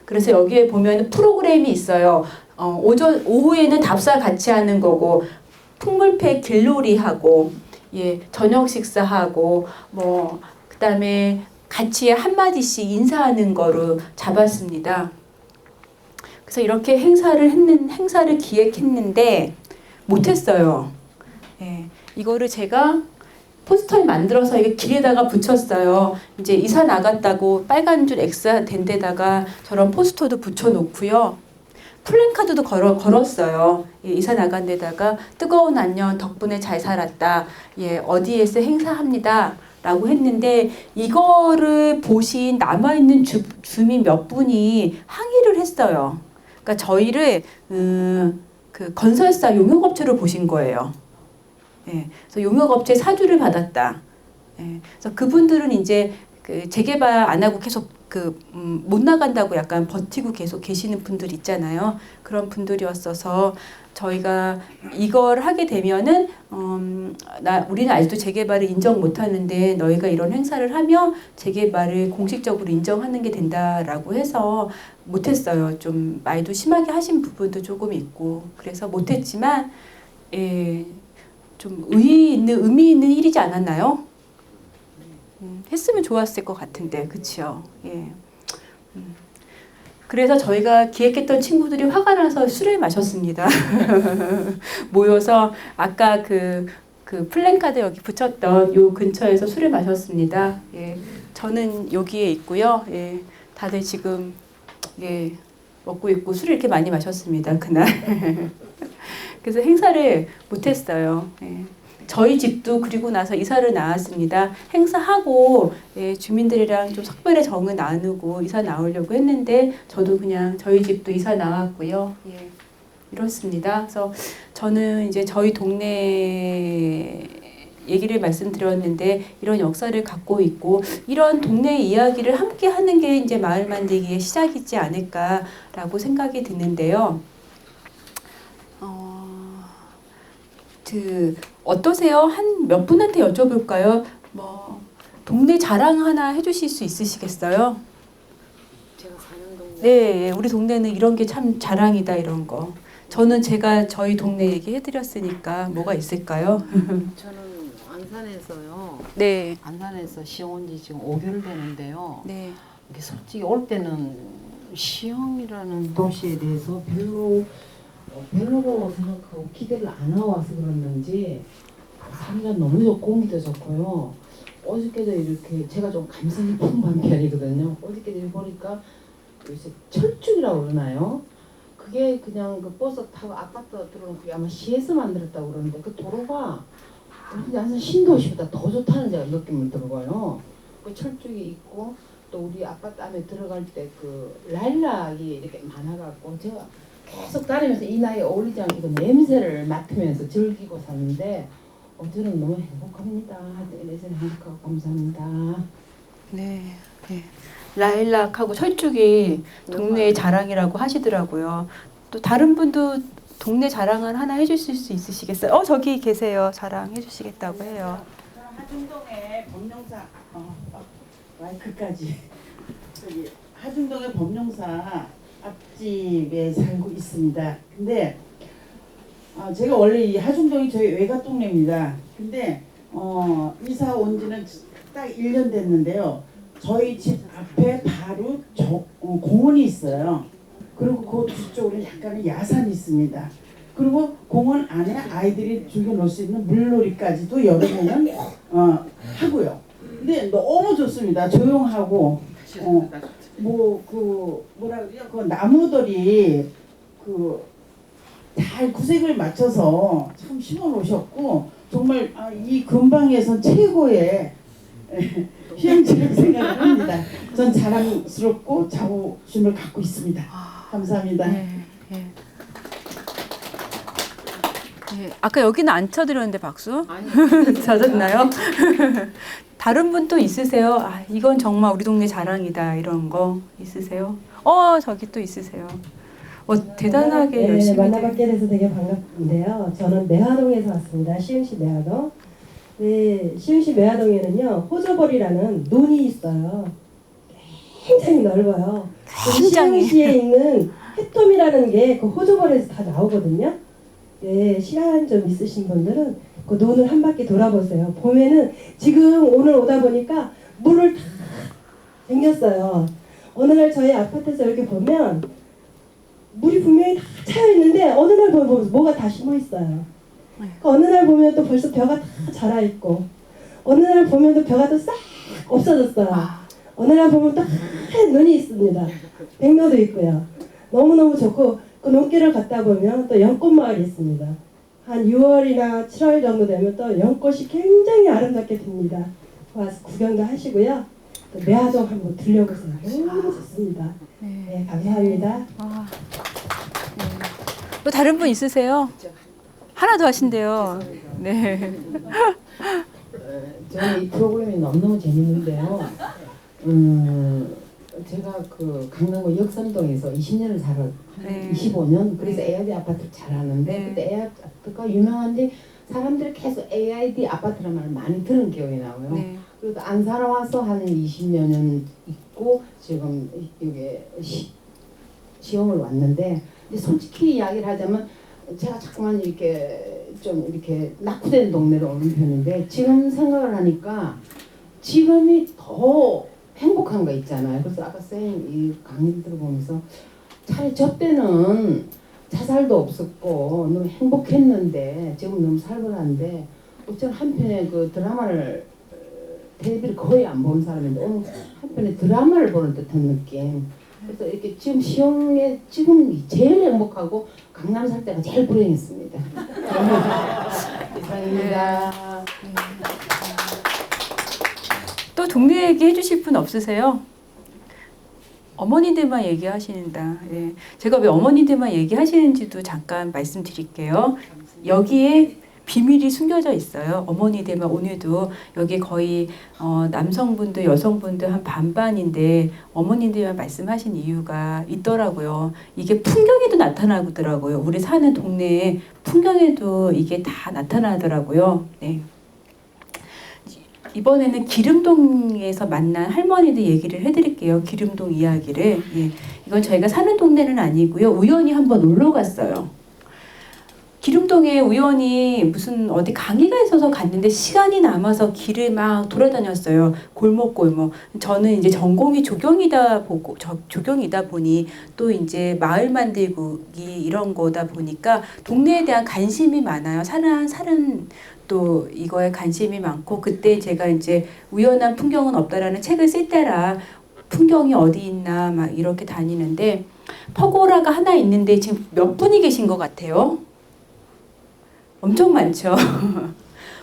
그래서 여기에 보면 프로그램이 있어요. 오후에는 답사 같이 하는 거고, 풍물패 길놀이 하고, 예, 저녁 식사하고, 그다음에 같이 한마디씩 인사하는 거로 잡았습니다. 그래서 이렇게 행사를 기획했는데 못했어요. 예, 이거를 제가 포스터를 만들어서 이게 길에다가 붙였어요. 이제 이사 나갔다고 빨간 줄 X 된 데다가 저런 포스터도 붙여놓고요. 플랜카드도 걸었어요. 예, 이사 나간 데다가 뜨거운 안녕 덕분에 잘 살았다. 예, 어디에서 행사합니다. 라고 했는데 이거를 보신 남아있는 주민 몇 분이 항의를 했어요. 그러니까 저희를 그 건설사 용역업체로 보신 거예요. 예, 그래서 용역업체 사주를 받았다. 예, 그래서 그분들은 이제 그 재개발 안 하고 계속 못 나간다고 약간 버티고 계속 계시는 분들 있잖아요. 그런 분들이었어서 저희가 이걸 하게 되면은 우리는 아직도 재개발을 인정 못 하는데 너희가 이런 행사를 하면 재개발을 공식적으로 인정하는 게 된다라고 해서 못했어요. 좀 말도 심하게 하신 부분도 조금 있고 그래서 못했지만 예, 좀 의미 있는 일이지 않았나요? 했으면 좋았을 것 같은데, 그치요? 예. 그래서 저희가 기획했던 친구들이 화가 나서 술을 마셨습니다. 모여서 아까 그 플랜카드 여기 붙였던 요 근처에서 술을 마셨습니다. 예. 저는 여기에 있고요. 예. 다들 지금 예, 먹고 있고 술을 이렇게 많이 마셨습니다. 그날. 그래서 행사를 못했어요. 예. 저희 집도 그리고 나서 이사를 나왔습니다. 행사하고 예, 주민들이랑 좀 석별의 정을 나누고 이사 나오려고 했는데 저도 그냥 저희 집도 이사 나왔고요. 예, 이렇습니다. 그래서 저는 이제 저희 동네 얘기를 말씀드렸는데 이런 역사를 갖고 있고 이런 동네 이야기를 함께 하는 게 이제 마을 만들기의 시작이지 않을까라고 생각이 드는데요. 어떠세요? 한 몇 분한테 여쭤볼까요? 뭐 동네 자랑 하나 해주실 수 있으시겠어요? 제가 사는 동네. 네, 우리 동네는 이런 게 참 자랑이다 이런 거. 저는 제가 저희 동네 얘기해드렸으니까 뭐가 있을까요? 저는 안산에서요. 네, 안산에서 시흥 온 지 지금 5개월 되는데요. 네, 이게 솔직히 올 때는 시흥이라는 도시에 대해서 별로 생각하고 기대를 안 해와서 그랬는지 사람이 너무 좋고 공기도 좋고요. 어저께도 이렇게 제가 좀 감성이 풍부한 편이거든요. 어저께도 보니까 요새 철쭉이라고 그러나요? 그게 그냥 그 버스 타고 아파트 들어오는 그게 아마 시에서 만들었다고 그러는데 그 도로가 우리 안산 신도시보다 더 좋다는 제가 느낌을 들어요. 그 철쭉이 있고 또 우리 아파트 안에 들어갈 때 그 라일락이 이렇게 많아갖고 제가 계속 다니면서 이 나이에 어울리지 않게 그 냄새를 맡으면서 즐기고 사는데 저는 너무 행복합니다. 내세는 행복하고 감사합니다. 네, 네. 라일락하고 철쭉이 동네의 자랑이라고 하시더라고요. 또 다른 분도 동네 자랑을 하나 해주실 수 있으시겠어요? 저기 계세요. 자랑 해주시겠다고 해요. 하중동의 범용사 마이크까지 저기 하중동의 범용사 앞집에 살고 있습니다. 근데 제가 원래 이 하중동이 저희 외가 동네입니다. 근데 이사 온 지는 딱 1년 됐는데요. 저희 집 앞에 바로 공원이 있어요. 그리고 그 뒤쪽으로 약간의 야산이 있습니다. 그리고 공원 안에 아이들이 즐겨 놀 수 있는 물놀이까지도 여름에는 하고요. 근데 너무 좋습니다. 조용하고 뭐라 그래요? 그 나무들이 잘 구색을 맞춰서 참 심어 놓으셨고 정말 이 근방에선 최고의 휴양지라고 생각을 합니다. 전 자랑스럽고 자부심을 갖고 있습니다. 감사합니다. 네, 네. 네, 아까 여기는 안 쳐드렸는데 박수? 아니, 찾았나요? 다른 분 또 있으세요? 이건 정말 우리 동네 자랑이다 이런 거 있으세요? 저기 또 있으세요. 대단하게 열심히 만나뵙게 돼서 되게 반갑은데요. 저는 매화동에서 왔습니다. 시흥시 매화동. 네, 시흥시 매화동에는요 호저벌이라는 논이 있어요. 굉장히 넓어요. 굉장히. 시흥시에 있는 해톰이라는 게 그 호저벌에서 다 나오거든요. 네, 시간 좀 있으신 분들은 그 논을 한 바퀴 돌아보세요. 보면은 지금 오늘 오다 보니까 물을 다 쟁겼어요. 어느 날 저희 아파트에서 이렇게 보면 물이 분명히 다 차여 있는데 어느 날 보면 뭐가 다 심어 있어요. 어느 날 보면 또 벌써 벼가 다 자라 있고 어느 날 보면 또 벼가 또 싹 없어졌어요. 어느 날 보면 또 하얀 눈이 있습니다. 백로도 있고요. 너무너무 좋고 그 논길을 걷다 보면 또 연꽃마을이 있습니다. 한 6월이나 7월 정도 되면 또 연꽃이 굉장히 아름답게 핍니다. 와서 구경도 하시고요. 또 매화동 한번 들려보세요. 너무 좋습니다. 네, 감사합니다. 또 다른 분 있으세요? 하나 더 하신대요. 네. 저는 이 프로그램이 너무너무 재밌는데요. 제가 그 강남구 역삼동에서 20년을 살았, 네. 25년 그래서 AID 아파트를 잘 아는데 네. 그때 AID 아파트가 유명한데 사람들이 계속 AID 아파트라는 말을 많이 들은 기억이 나고요. 네. 그래도 안 살아와서 한 20여 년 있고 지금 이게 시험을 왔는데 근데 솔직히 이야기를 하자면 제가 자꾸만 이렇게 좀 이렇게 낙후된 동네로 오는 편인데 지금 생각을 하니까 지금이 더 행복한 거 있잖아요. 그래서 아까 쌤 이 강의 들어보면서 차라리 저 때는 자살도 없었고 너무 행복했는데 지금 너무 살벌한데 어쩌면 한편에 그 드라마를 텔레비를 거의 안 보는 사람인데 오늘 한편에 드라마를 보는 듯한 느낌. 그래서 이렇게 지금 시흥에 지금 제일 행복하고 강남 살 때가 제일 불행했습니다. 이상입니다. 또 동네 얘기 해주실 분 없으세요? 어머니들만 얘기하시는다. 예. 제가 왜 어머니들만 얘기하시는지도 잠깐 말씀드릴게요. 여기에 비밀이 숨겨져 있어요. 어머니들만 오늘도 여기 거의 남성분들, 여성분들 한 반반인데 어머니들만 말씀하신 이유가 있더라고요. 이게 풍경에도 나타나더라고요. 우리 사는 동네에 풍경에도 이게 다 나타나더라고요. 네. 이번에는 기름동에서 만난 할머니들 얘기를 해드릴게요. 기름동 이야기를. 예. 이건 저희가 사는 동네는 아니고요. 우연히 한번 놀러 갔어요. 기름동에 우연히 무슨 어디 강의가 있어서 갔는데 시간이 남아서 길을 막 돌아다녔어요. 골목골목. 저는 이제 전공이 조경이다 보니 또 이제 마을 만들기 이런 거다 보니까 동네에 대한 관심이 많아요. 사는 또 이거에 관심이 많고 그때 제가 이제 우연한 풍경은 없다라는 책을 쓸 때라 풍경이 어디 있나 막 이렇게 다니는데 퍼고라가 하나 있는데 지금 몇 분이 계신 것 같아요? 엄청 많죠.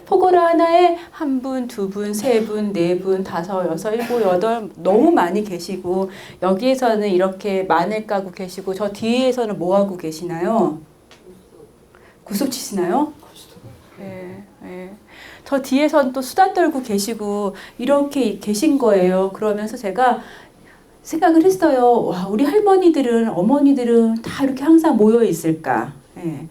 퍼고라 하나에 한 분, 두 분, 세 분, 네 분, 다섯, 여섯, 일곱, 여덟 너무 많이 계시고 여기에서는 이렇게 마늘 까고 계시고 저 뒤에서는 뭐 하고 계시나요? 구슬 치시나요? 네, 네. 저 뒤에선 또 수다 떨고 계시고 이렇게 계신 거예요. 그러면서 제가 생각을 했어요. 와, 우리 할머니들은 어머니들은 다 이렇게 항상 모여 있을까? 네.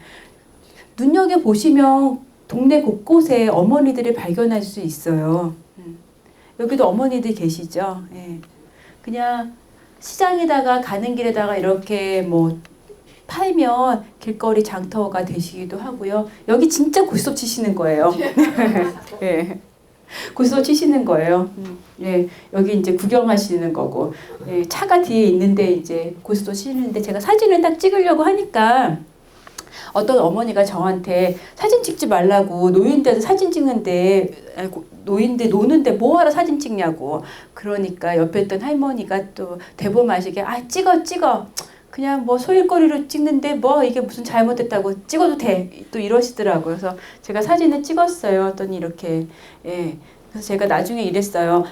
눈여겨 보시면 동네 곳곳에 어머니들을 발견할 수 있어요. 여기도 어머니들 계시죠? 네. 그냥 시장에다가 가는 길에다가 이렇게 뭐 팔면 길거리 장터가 되시기도 하고요. 여기 진짜 고스톱 치시는 거예요. 네. 고스톱 치시는 거예요. 네. 여기 이제 구경하시는 거고. 네. 차가 뒤에 있는데 이제 고스톱 치시는데 제가 사진을 딱 찍으려고 하니까 어떤 어머니가 저한테 사진 찍지 말라고 노인들 사진 찍는데 노인들 노는데 뭐하러 사진 찍냐고. 그러니까 옆에 있던 할머니가 또 대범하시게 찍어. 그냥 뭐 소일거리로 찍는데 뭐 이게 무슨 잘못됐다고 찍어도 돼. 또 이러시더라고요. 그래서 제가 사진을 찍었어요. 했더니 이렇게 예. 그래서 제가 나중에 이랬어요.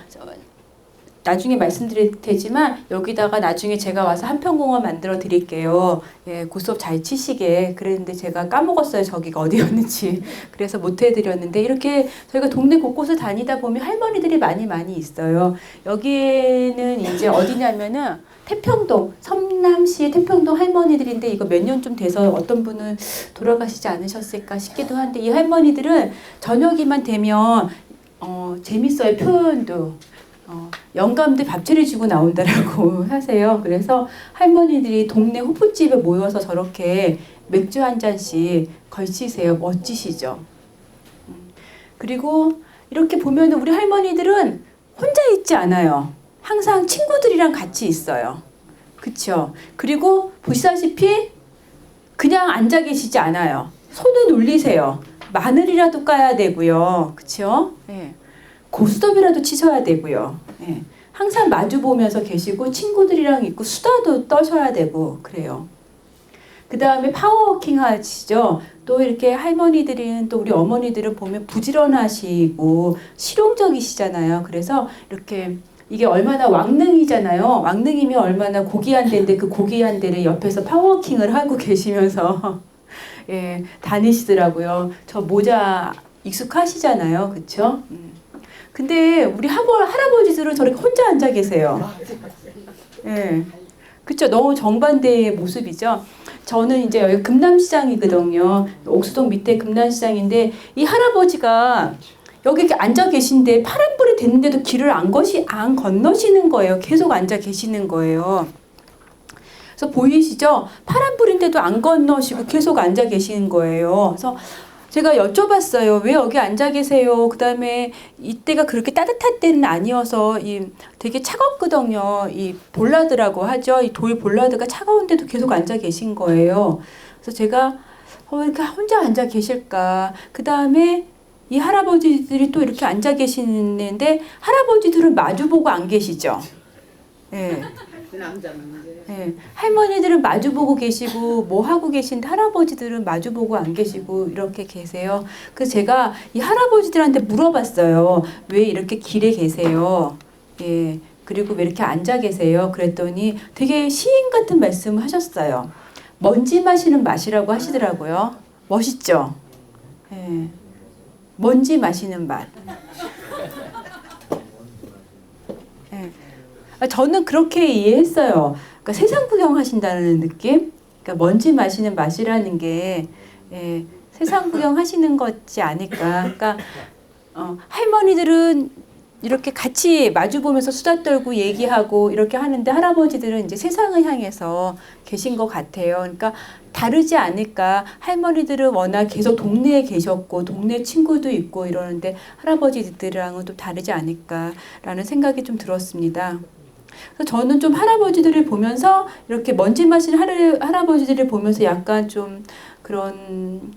나중에 말씀드릴 테지만 여기다가 나중에 제가 와서 한편공원 만들어 드릴게요. 예, 고스톱 잘 치시게. 그랬는데 제가 까먹었어요. 저기가 어디였는지. 그래서 못 해드렸는데 이렇게 저희가 동네 곳곳을 다니다 보면 할머니들이 많이 있어요. 여기는 이제 어디냐면은 태평동, 성남시 태평동 할머니들인데 이거 몇 년 좀 돼서 어떤 분은 돌아가시지 않으셨을까 싶기도 한데 이 할머니들은 저녁이만 되면 재밌어요. 표현도. 영감들 밥 차려주고 나온다라고 하세요. 그래서 할머니들이 동네 호프집에 모여서 저렇게 맥주 한 잔씩 걸치세요. 멋지시죠? 그리고 이렇게 보면 우리 할머니들은 혼자 있지 않아요. 항상 친구들이랑 같이 있어요. 그쵸? 그리고 보시다시피 그냥 앉아 계시지 않아요. 손을 놀리세요. 마늘이라도 까야 되고요. 그쵸? 네. 고스톱이라도 치셔야 되고요. 네. 항상 마주 보면서 계시고 친구들이랑 있고 수다도 떠셔야 되고 그래요. 그 다음에 파워워킹 하시죠. 또 이렇게 할머니들은 또 우리 어머니들은 보면 부지런하시고 실용적이시잖아요. 그래서 이렇게 이게 얼마나 왕릉이잖아요. 왕릉이면 얼마나 고귀한 데인데 그 고귀한 데를 옆에서 파워워킹을 하고 계시면서 예, 다니시더라고요. 저 모자 익숙하시잖아요. 그쵸? 근데 우리 할아버지들은 저렇게 혼자 앉아 계세요. 예. 그쵸? 너무 정반대의 모습이죠. 저는 이제 여기 금남시장이거든요. 옥수동 밑에 금남시장인데 이 할아버지가 여기 이렇게 앉아 계신데 파란불이 됐는데도 길을 안 건너시는 거예요. 계속 앉아 계시는 거예요. 그래서 보이시죠? 파란불인데도 안 건너시고 계속 앉아 계시는 거예요. 그래서 제가 여쭤봤어요. 왜 여기 앉아 계세요? 그 다음에 이때가 그렇게 따뜻할 때는 아니어서 되게 차갑거든요. 이 볼라드라고 하죠. 이 돌 볼라드가 차가운데도 계속 앉아 계신 거예요. 그래서 제가 왜 이렇게 혼자 앉아 계실까? 그 다음에 이 할아버지들이 또 이렇게 앉아 계시는데 할아버지들은 마주보고 안 계시죠. 예. 네. 할머니들은 마주보고 계시고 뭐 하고 계신데 할아버지들은 마주보고 안 계시고 이렇게 계세요. 그래서 제가 이 할아버지들한테 물어봤어요. 왜 이렇게 길에 계세요? 예. 그리고 왜 이렇게 앉아 계세요? 그랬더니 되게 시인 같은 말씀을 하셨어요. 먼지 마시는 맛이라고 하시더라고요. 멋있죠? 예. 먼지 마시는 맛. 예. 저는 그렇게 이해했어요. 그러니까 세상 구경하신다는 느낌? 그러니까 먼지 마시는 맛이라는 게 세상 구경하시는 거지 않을까. 그러니까 할머니들은 이렇게 같이 마주 보면서 수다 떨고 얘기하고 이렇게 하는데 할아버지들은 이제 세상을 향해서 계신 것 같아요. 그러니까 다르지 않을까. 할머니들은 워낙 계속 동네에 계셨고 동네 친구도 있고 이러는데 할아버지들이랑은 또 다르지 않을까라는 생각이 좀 들었습니다. 그래서 저는 좀 할아버지들을 보면서 이렇게 먼지 마신 할아버지들을 보면서 약간 좀 그런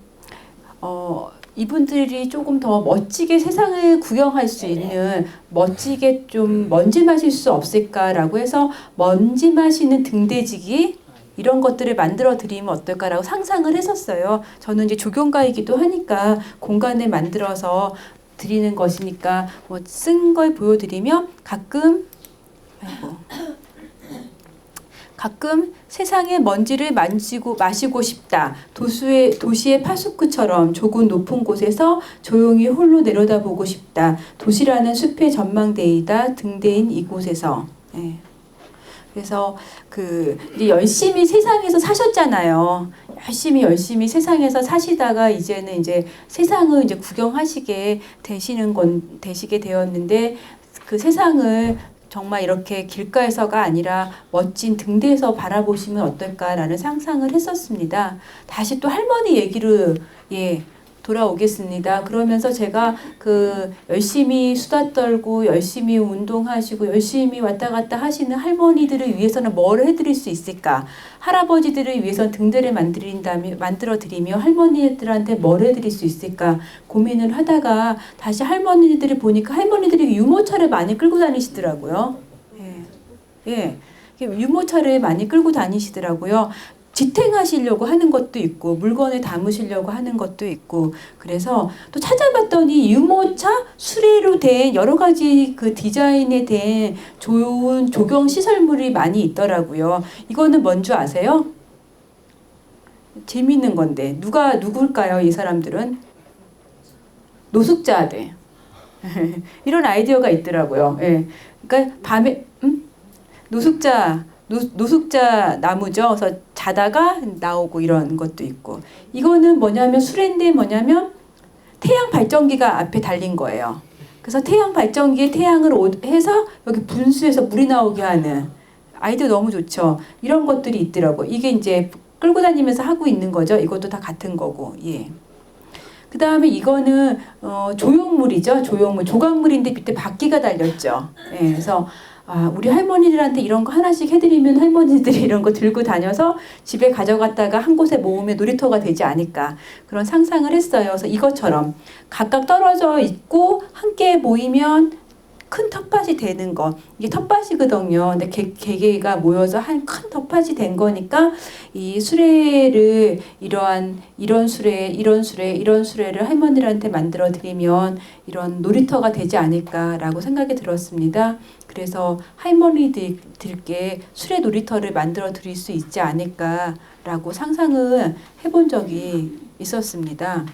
이분들이 조금 더 멋지게 세상을 구경할 수 있는 멋지게 좀 먼지 마실 수 없을까라고 해서 먼지 마시는 등대지기 이런 것들을 만들어 드리면 어떨까라고 상상을 했었어요. 저는 이제 조경가이기도 하니까 공간을 만들어서 드리는 것이니까 뭐 쓴 걸 보여드리며 가끔 세상의 먼지를 마시고 싶다. 도시의 파수꾼처럼 조금 높은 곳에서 조용히 홀로 내려다보고 싶다. 도시라는 숲의 전망대이다. 등대인 이곳에서. 예. 그래서 열심히 세상에서 사셨잖아요. 열심히 세상에서 사시다가 이제는 이제 세상을 이제 구경하시게 되시게 되었는데 그 세상을 정말 이렇게 길가에서가 아니라 멋진 등대에서 바라보시면 어떨까라는 상상을 했었습니다. 다시 또 할머니 얘기로 돌아오겠습니다. 그러면서 제가 열심히 수다 떨고 열심히 운동하시고 열심히 왔다 갔다 하시는 할머니들을 위해서는 뭘 해드릴 수 있을까? 할아버지들을 위해서 등대를 만들어 드리며 할머니들한테 뭘 해드릴 수 있을까? 고민을 하다가 다시 할머니들을 보니까 할머니들이 유모차를 많이 끌고 다니시더라고요. 예. 유모차를 많이 끌고 다니시더라고요. 지탱하시려고 하는 것도 있고 물건을 담으시려고 하는 것도 있고 그래서 또 찾아봤더니 유모차 수레로 된 여러 가지 그 디자인에 된 좋은 조경 시설물이 많이 있더라고요. 이거는 뭔지 아세요? 재미있는 건데 누굴까요? 이 사람들은 노숙자들. 이런 아이디어가 있더라고요. 예. 그러니까 밤에 노숙자 나무죠. 그래서 자다가 나오고 이런 것도 있고. 이거는 뭐냐면 수레인데 뭐냐면 태양 발전기가 앞에 달린 거예요. 그래서 태양 발전기에 태양을 해서 여기 분수해서 물이 나오게 하는 아이디어 너무 좋죠. 이런 것들이 있더라고. 이게 이제 끌고 다니면서 하고 있는 거죠. 이것도 다 같은 거고. 예. 그 다음에 이거는 조형물이죠. 조각물인데 밑에 바퀴가 달렸죠. 예. 그래서 우리 할머니들한테 이런 거 하나씩 해드리면 할머니들이 이런 거 들고 다녀서 집에 가져갔다가 한 곳에 모으면 놀이터가 되지 않을까 그런 상상을 했어요. 그래서 이것처럼 각각 떨어져 있고 함께 모이면 큰 텃밭이 되는 거. 이게 텃밭이거든요. 근데 개개가 모여서 한 큰 텃밭이 된 거니까 이 수레를 이런 수레를 할머니들한테 만들어 드리면 이런 놀이터가 되지 않을까라고 생각이 들었습니다. 그래서 할머니들께 수레 놀이터를 만들어 드릴 수 있지 않을까라고 상상을 해본 적이 있었습니다.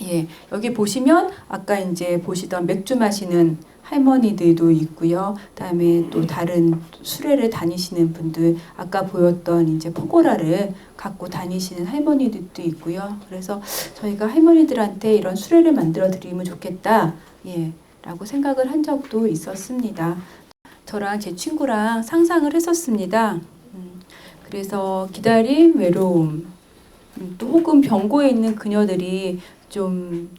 예, 여기 보시면 아까 이제 보시던 맥주 마시는 할머니들도 있고요. 그다음에 또 다른 수레를 다니시는 분들, 아까 보였던 이제 포고라를 갖고 다니시는 할머니들도 있고요. 그래서 저희가 할머니들한테 이런 수레를 만들어 드리면 좋겠다, 예, 라고 생각을 한 적도 있었습니다. 저랑 제 친구랑 상상을 했었습니다. 그래서 기다림, 외로움, 또 혹은 병고에 있는 그녀들이 좀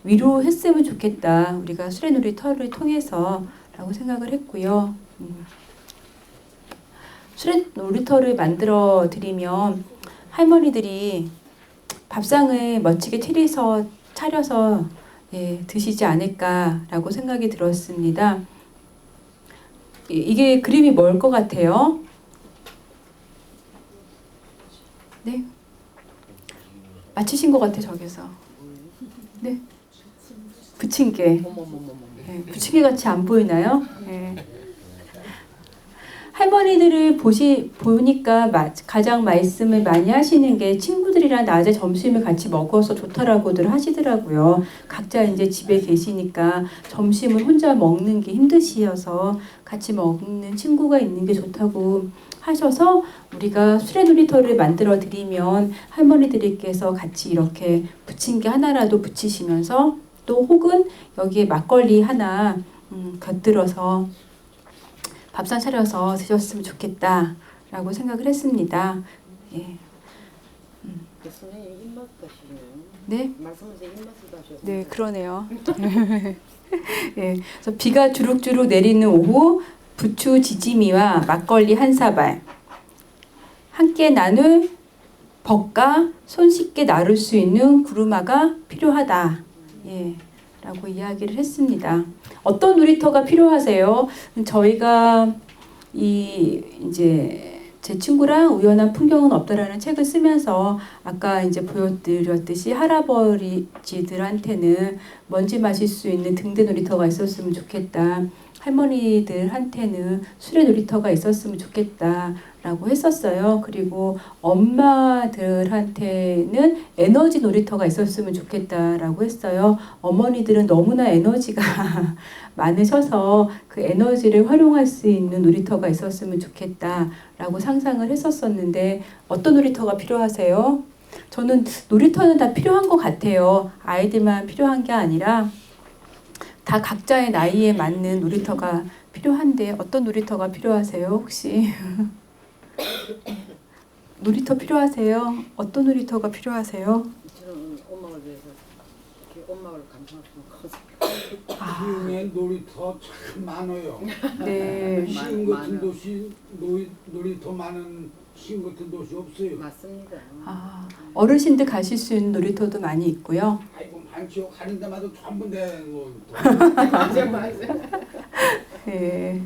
위로했으면 좋겠다. 우리가 수레 놀이터를 통해서 라고 생각을 했고요. 수레 놀이터를 만들어 드리면 할머니들이 밥상을 멋지게 차려서 예, 드시지 않을까라고 생각이 들었습니다. 이게 그림이 뭘 것 같아요? 네? 맞히신 것 같아, 저기서. 네? 부침개. 네, 부침개 같이 안 보이나요? 네. 할머니들을 보니까 가장 말씀을 많이 하시는 게 친구들이랑 낮에 점심을 같이 먹어서 좋더라고들 하시더라고요. 각자 이제 집에 계시니까 점심을 혼자 먹는 게 힘드시어서 같이 먹는 친구가 있는 게 좋다고 하셔서 우리가 수레 놀이터를 만들어 드리면 할머니들께서 같이 이렇게 부침개 하나라도 부치시면서 또 혹은 여기에 막걸리 하나 곁들여서 밥상 차려서 드셨으면 좋겠다라고 생각을 했습니다. 예. 선생님 입맛 가시네요. 네? 말씀하신 입맛을 가셨어요. 네, 그러네요. 예. 그래서 비가 주룩주룩 내리는 오후 부추 지짐이와 막걸리 한 사발 함께 나눌 벗과 손쉽게 나룰 수 있는 구루마가 필요하다. 예. 라고 이야기를 했습니다. 어떤 놀이터가 필요하세요? 저희가 이제 제 친구랑 우연한 풍경은 없다라는 책을 쓰면서 아까 이제 보여드렸듯이 할아버지들한테는 먼지 마실 수 있는 등대 놀이터가 있었으면 좋겠다. 할머니들한테는 수레 놀이터가 있었으면 좋겠다라고 했었어요. 그리고 엄마들한테는 에너지 놀이터가 있었으면 좋겠다라고 했어요. 어머니들은 너무나 에너지가 많으셔서 그 에너지를 활용할 수 있는 놀이터가 있었으면 좋겠다라고 상상을 했었었는데 어떤 놀이터가 필요하세요? 저는 놀이터는 다 필요한 것 같아요. 아이들만 필요한 게 아니라 다 각자의 나이에 맞는 놀이터가 필요한데 어떤 놀이터가 필요하세요? 혹시 놀이터 필요하세요? 어떤 놀이터가 필요하세요? 저는 엄마를 위해서 이렇게 엄마를 감상하시면 커서 시흥에 놀이터 참 많아요. 네, 시흥 같은 도시 놀이터 많은 시흥 같은 도시 없어요. 맞습니다. 어르신들 가실 수 있는 놀이터도 많이 있고요. 아이고 많죠. 가는 데마다 전부 내 놀이터. 맞아요. 네.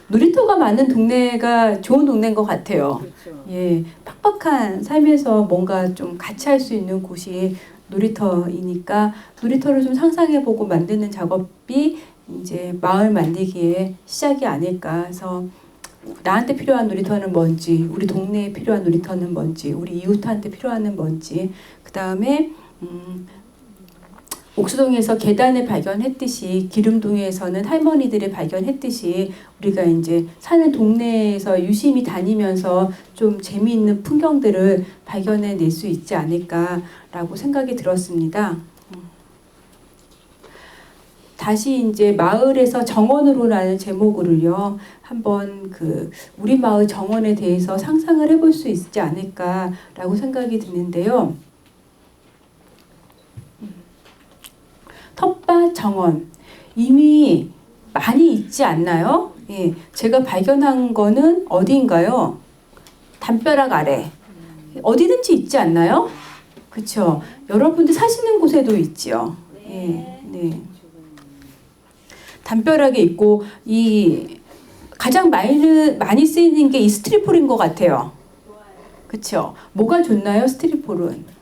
놀이터가 많은 동네가 좋은 동네인 것 같아요. 그렇죠. 예, 팍팍한 삶에서 뭔가 좀 같이 할 수 있는 곳이 놀이터이니까 놀이터를 좀 상상해보고 만드는 작업이 이제 마을 만들기의 시작이 아닐까 해서 나한테 필요한 놀이터는 뭔지, 우리 동네에 필요한 놀이터는 뭔지, 우리 이웃한테 필요한 뭔지, 그 다음에 옥수동에서 계단을 발견했듯이 기름동에서는 할머니들을 발견했듯이 우리가 이제 사는 동네에서 유심히 다니면서 좀 재미있는 풍경들을 발견해낼 수 있지 않을까라고 생각이 들었습니다. 다시 이제 마을에서 정원으로라는 제목으로요 한번 그 우리 마을 정원에 대해서 상상을 해볼 수 있지 않을까라고 생각이 드는데요. 텃밭 정원 이미 많이 있지 않나요? 예, 제가 발견한 거는 어디인가요? 담벼락 아래 어디든지 있지 않나요? 그렇죠. 여러분들 사시는 곳에도 있지요. 예, 네. 담벼락에 있고 이 가장 많이 쓰이는 게 이 스티로폼인 것 같아요. 그렇죠. 뭐가 좋나요? 스티로폼은?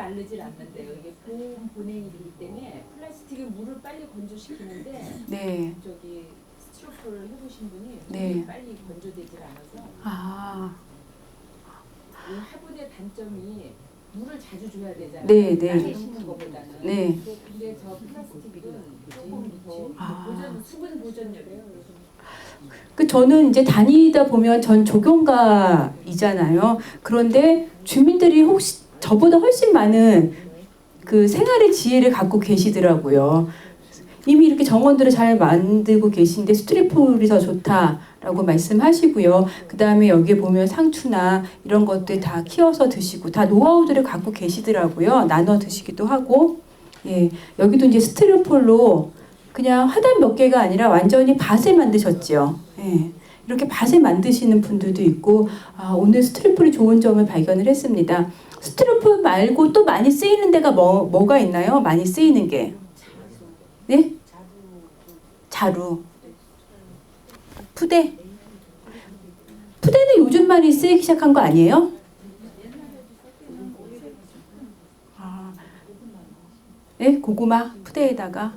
마르질 않는데요. 이게 고온 분해이기 때문에 플라스틱이 물을 빨리 건조시키는데 네. 저기 스티로폼을 해보신 분이 네. 물이 빨리 건조되질 않아서 아, 이 화분의 단점이 물을 자주 줘야 되잖아요. 네, 네. 땅에 심는 것보다는. 네. 근데 저 플라스틱은 조금 더 아. 보존, 수분 보존력이에요. 저는 이제 다니다 보면 전 조경가이잖아요. 그런데 주민들이 혹시 저보다 훨씬 많은 그 생활의 지혜를 갖고 계시더라고요. 이미 이렇게 정원들을 잘 만들고 계신데 스트리폴이 더 좋다라고 말씀하시고요. 그 다음에 여기에 보면 상추나 이런 것들 다 키워서 드시고 다 노하우들을 갖고 계시더라고요. 나눠 드시기도 하고. 예, 여기도 이제 스티로폴로 그냥 화단 몇 개가 아니라 완전히 밭을 만드셨죠. 예, 이렇게 밭을 만드시는 분들도 있고, 아, 오늘 스티로폴이 좋은 점을 발견을 했습니다. 스티로폴 말고 또 많이 쓰이는 데가 뭐가 있나요? 많이 쓰이는 게. 네? 자루. 푸대. 푸대는 요즘 많이 쓰이기 시작한 거 아니에요? 아, 네? 고구마 푸대에다가.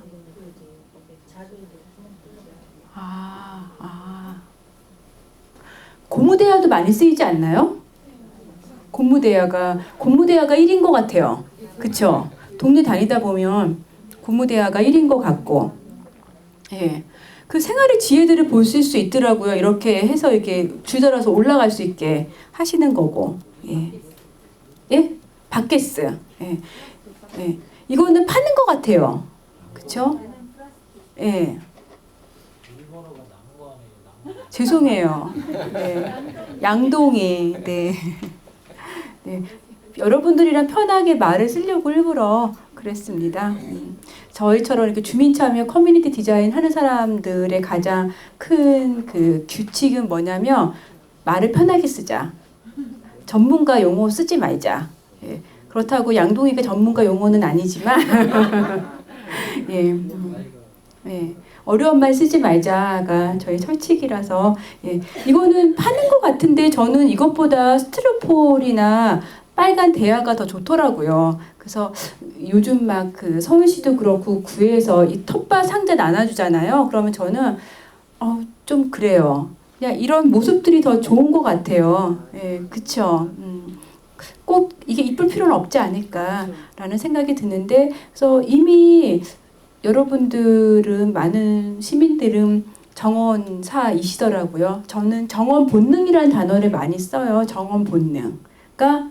고무대야도 많이 쓰이지 않나요? 고무대야가 1인 것 같아요. 그쵸? 동네 다니다 보면 고무대야가 1인 것 같고, 예. 그 생활의 지혜들을 보실 수 있더라고요. 이렇게 해서 이렇게 줄달아서 올라갈 수 있게 하시는 거고, 예. 예? 바켓스. 예. 예. 이거는 파는 것 같아요. 그쵸? 예. 죄송해요. 네. 양동이. 네. 네. 여러분들이랑 편하게 말을 쓰려고 일부러 그랬습니다. 저희처럼 이렇게 주민 참여 커뮤니티 디자인 하는 사람들의 가장 큰 그 규칙은 뭐냐면 말을 편하게 쓰자. 전문가 용어 쓰지 말자. 예. 그렇다고 양동이가 전문가 용어는 아니지만 예. 예. 어려운 말 쓰지 말자가 저희 철칙이라서, 예. 이거는 파는 것 같은데 저는 이것보다 스티로폴이나 빨간 대야가 더 좋더라고요. 그래서 요즘 막 그 서울시도 그렇고 구에서 이 텃밭 상자 나눠주잖아요. 그러면 저는 좀 그래요. 그냥 이런 모습들이 더 좋은 것 같아요. 예, 그쵸. 꼭 이게 이쁠 필요는 없지 않을까라는 생각이 드는데, 그래서 이미 여러분들은, 많은 시민들은 정원사이시더라고요. 저는 정원 본능이라는 단어를 많이 써요. 정원 본능. 그러니까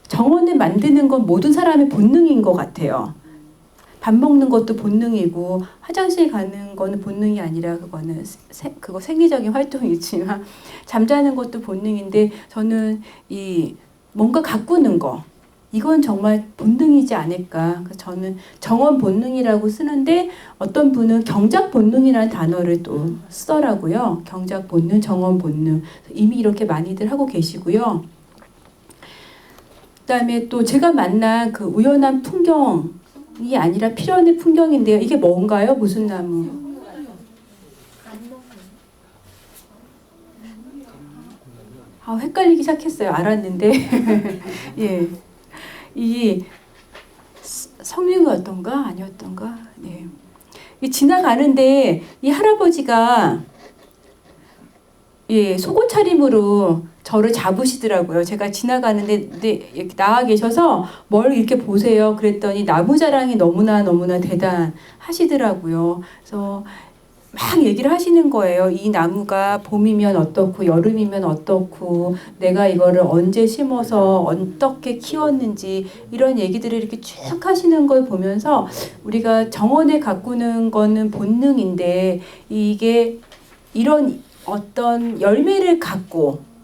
정원을 만드는 건 모든 사람의 본능인 것 같아요. 밥 먹는 것도 본능이고, 화장실 가는 거는 본능이 아니라 그거는 그거 생리적인 활동이지만, 잠자는 것도 본능인데, 저는 이 뭔가 가꾸는 거, 이건 정말 본능이지 않을까. 저는 정원 본능이라고 쓰는데 어떤 분은 경작 본능이라는 단어를 또 쓰더라고요. 경작 본능, 정원 본능. 이미 이렇게 많이들 하고 계시고요. 그다음에 또 제가 만난 그 우연한 풍경이 아니라 필연의 풍경인데요. 이게 뭔가요? 무슨 나무? 헷갈리기 시작했어요. 알았는데. 예. 이 성류였던가 아니었던가. 네. 이 지나가는데 이 할아버지가, 예, 속옷 차림으로 저를 잡으시더라고요. 제가 지나가는데 이렇게 나와 계셔서 뭘 이렇게 보세요. 그랬더니 나무 자랑이 너무나 대단하시더라고요. 그래서 막 얘기를 하시는 거예요. 이 나무가 봄이면 어떻고 여름이면 어떻고 내가 이거를 언제 심어서 어떻게 키웠는지, 이런 얘기들을 이렇게 쭉 하시는 걸 보면서 우리가 정원에 가꾸는 거는 본능인데, 이게 이런 어떤 열매를 갖고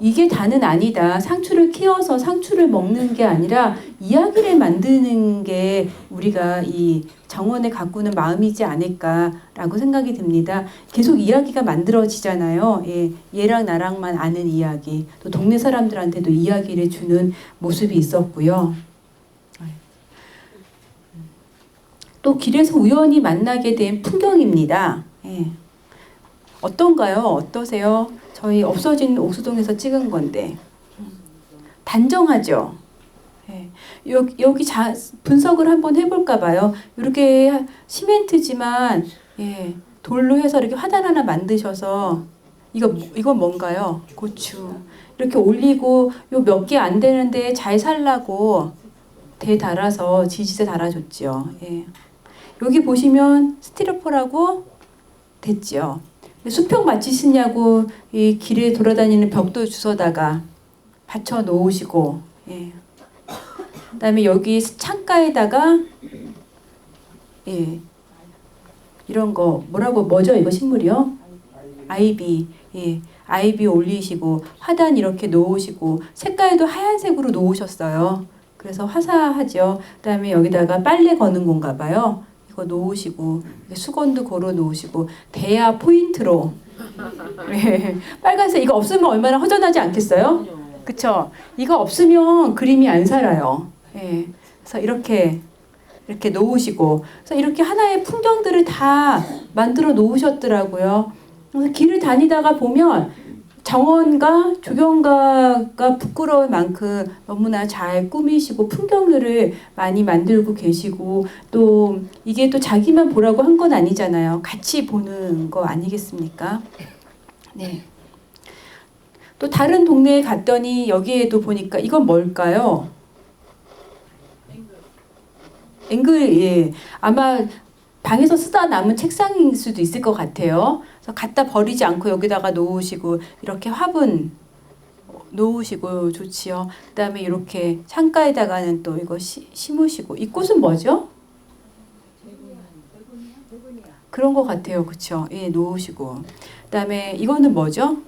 이게 다는 아니다. 상추를 키워서 상추를 먹는 게 아니라 이야기를 만드는 게 우리가 이 정원에 가꾸는 마음이지 않을까라고 생각이 듭니다. 계속 이야기가 만들어지잖아요. 예, 얘랑 나랑만 아는 이야기, 또 동네 사람들한테도 이야기를 주는 모습이 있었고요. 또 길에서 우연히 만나게 된 풍경입니다. 예. 어떤가요? 어떠세요? 저희 없어진 옥수동에서 찍은 건데 단정하죠. 예. 여기 분석을 한번 해볼까 봐요. 이렇게 시멘트지만 예, 돌로 해서 이렇게 화단 하나 만드셔서 이건 뭔가요? 고추. 이렇게 올리고 요 몇 개 안 되는데 잘 살라고 대 달아서 지지대 달아줬죠. 예. 여기 보시면 스티로폼하고 됐죠. 수평 맞추시냐고 이 길에 돌아다니는 벽돌 주워다가 받쳐 놓으시고, 예. 그다음에 여기 창가에다가 예. 이런 거 뭐죠? 이거 식물이요? 아이비. 예. 아이비 올리시고 화단 이렇게 놓으시고 색깔도 하얀색으로 놓으셨어요. 그래서 화사하죠. 그다음에 여기다가 빨래 거는 건가 봐요. 이거 놓으시고 수건도 걸어 놓으시고 대야 포인트로 예. 빨간색 이거 없으면 얼마나 허전하지 않겠어요? 그쵸? 이거 없으면 그림이 안 살아요. 예. 그래서 이렇게 놓으시고 그래서 이렇게 하나의 풍경들을 다 만들어 놓으셨더라고요. 그래서 길을 다니다가 보면 정원과 조경가가 부끄러울 만큼 너무나 잘 꾸미시고 풍경들을 많이 만들고 계시고 또 이게 또 자기만 보라고 한 건 아니잖아요. 같이 보는 거 아니겠습니까? 네. 또 다른 동네에 갔더니 여기에도 보니까 이건 뭘까요? 앵글, 예. 아마 방에서 쓰다 남은 책상일 수도 있을 것 같아요. 그래서 갖다 버리지 않고 여기다가 놓으시고 이렇게 화분 놓으시고 좋지요. 그다음에 이렇게 창가에다가는 또 이거 심으시고 이 꽃은 뭐죠? 그런 것 같아요, 그렇죠? 예, 놓으시고 그다음에 이거는 뭐죠?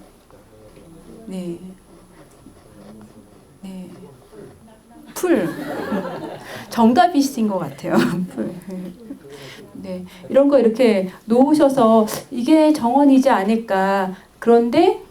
네, 네, 풀. 정답이신 것 같아요. 풀. 네, 이런 거 이렇게 놓으셔서 이게 정원이지 않을까. 그런데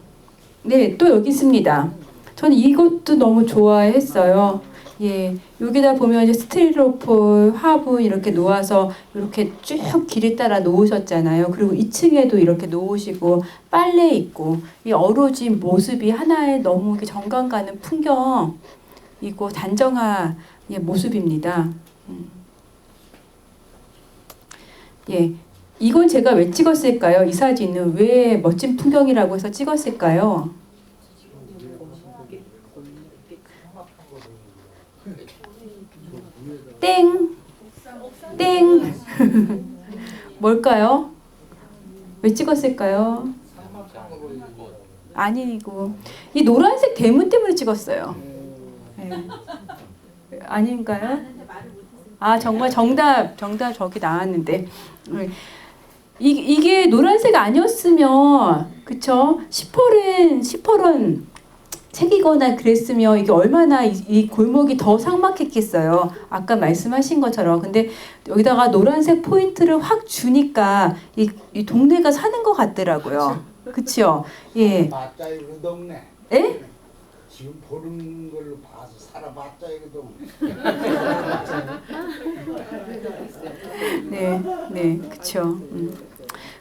네, 또 여기 있습니다. 저는 이것도 너무 좋아했어요. 예, 여기다 보면 이제 스티로폼 화분 이렇게 놓아서 이렇게 쭉 길에 따라 놓으셨잖아요. 그리고 2층에도 이렇게 놓으시고 빨래 있고 이 어우러진 모습이 하나의 너무 이렇게 정감 가는 풍경이고 단정한 예, 모습입니다. 예, 이건 제가 왜 찍었을까요? 이 사진은 왜 멋진 풍경이라고 해서 찍었을까요? 땡! 땡! 뭘까요? 왜 찍었을까요? 아니고 이 노란색 대문 때문에 찍었어요. 네. 아닌가요? 아 정말 정답 저기 나왔는데 이게 노란색 아니었으면 그쵸? 시퍼런 책이거나 그랬으면 이게 얼마나 이 골목이 더 삭막했겠어요. 아까 말씀하신 것처럼. 근데 여기다가 노란색 포인트를 확 주니까 이 동네가 사는 것 같더라고요. 그쵸? 예. 맞자 이거 동네. 예? 지금 보는 걸로 봐서 살아봤자 이거 동네. 네, 그쵸.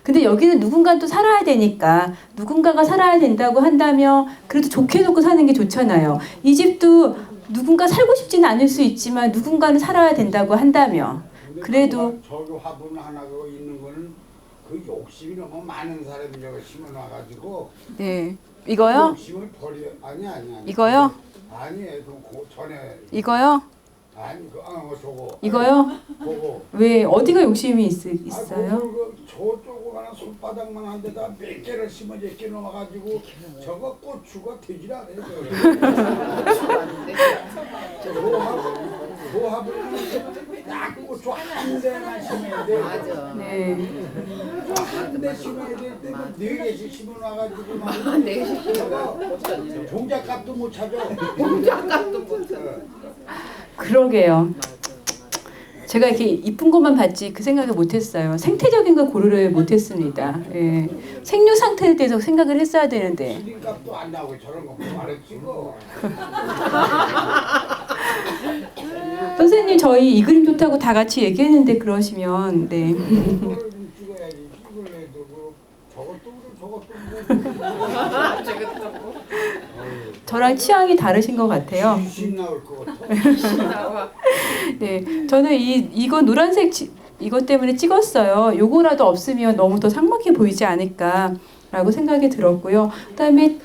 근데 여기는 누군가 또 살아야 되니까 누군가가 살아야 된다고 한다면 그래도 좋게 놓고 사는 게 좋잖아요. 이 집도 누군가 살고 싶지는 않을 수 있지만 누군가는 살아야 된다고 한다면 그래도 저기 화분 하나 그거 있는 거는 그 욕심이 너무 많은 사람이 저거 심어놔가지고 네 이거요? 욕심을 버려 아니 이거요? 아니 그 전에 이거요? 아니 저거 이거요? 그거 왜 어디가 욕심이 있어요? 그 저쪽으로 가는 손바닥만 한 데다 몇 개를 심어 이렇게 놓아가지고 저거 고추가 되질 않아요. 조합을 딱 고추 한 대만 심어야 돼. 맞아. 네. 한 대 심어야 돼. 네 개씩 심어 놔가지고 막 네 개씩 저거 종잣값도 못 찾아. 종잣값도 못 찾아. 그러게요. 제가 이렇게 이쁜 것만 봤지 그 생각을 못했어요. 생태적인 걸 고려를 못했습니다. 예. 생류 상태에 대해서 생각을 했어야 되는데. 기름값도 안 나오고 저런 거 말했지 뭐. 선생님 저희 이 그림 좋다고 다 같이 얘기했는데 그러시면 네. 이거를 찍어야지. 이걸 해도 저것도 그래 저것도 그래. 저랑 취향이 다르신 것 같아요. 귀신 나올 것 같아. 네, 저는 이거 노란색 이것 때문에 찍었어요. 요거라도 없으면 너무 더 삭막해 보이지 않을까라고 생각이 들었고요. 그다음에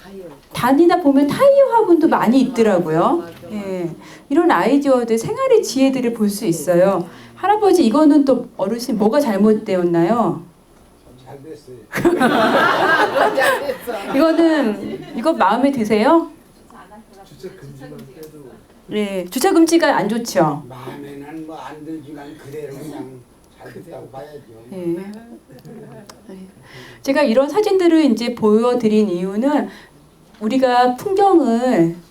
다니다 보면 타이어 화분도 많이 있더라고요. 예, 이런 아이디어들, 생활의 지혜들을 볼 수 있어요. 할아버지 이거는 또 어르신 뭐가 잘못되었나요? 잘 됐어요. 이거 마음에 드세요? 네, 주차 금지가 안 좋죠. 마음에는 뭐 안 들지만 그대로 그냥 잘 됐다고 봐야죠. 네. 제가 이런 사진들을 이제 보여드린 이유는 우리가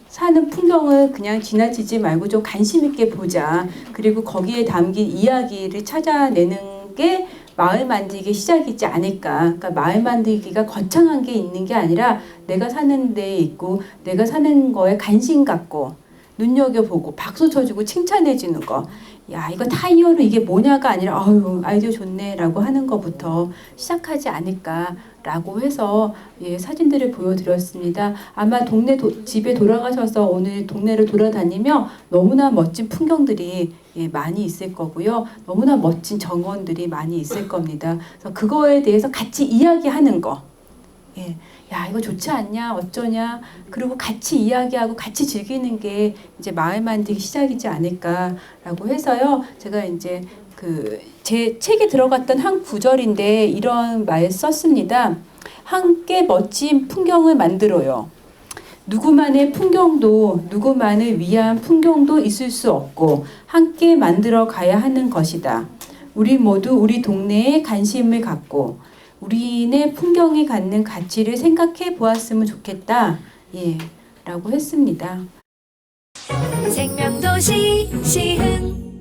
사는 풍경을 그냥 지나치지 말고 좀 관심 있게 보자. 그리고 거기에 담긴 이야기를 찾아내는 게 마을 만들기 시작이지 않을까. 그러니까 마을 만들기가 거창한 게 있는 게 아니라 내가 사는 데에 있고 내가 사는 거에 관심 갖고 눈여겨보고 박수 쳐주고 칭찬해주는 거. 야, 이거 타이어로 이게 뭐냐가 아니라 아유 아이디어 좋네 라고 하는 것부터 시작하지 않을까라고 해서 예, 사진들을 보여드렸습니다. 아마 집에 돌아가셔서 오늘 동네를 돌아다니며 너무나 멋진 풍경들이 예, 많이 있을 거고요. 너무나 멋진 정원들이 많이 있을 겁니다. 그래서 그거에 대해서 같이 이야기하는 거. 예. 야, 이거 좋지 않냐? 어쩌냐? 그리고 같이 이야기하고 같이 즐기는 게 이제 마을 만들기 시작이지 않을까라고 해서요. 제가 이제 제 책에 들어갔던 한 구절인데 이런 말 썼습니다. 함께 멋진 풍경을 만들어요. 누구만의 풍경도 누구만을 위한 풍경도 있을 수 없고 함께 만들어 가야 하는 것이다. 우리 모두 우리 동네에 관심을 갖고 우리네 풍경이 갖는 가치를 생각해 보았으면 좋겠다. 예, 라고 했습니다. 생명도시 시흥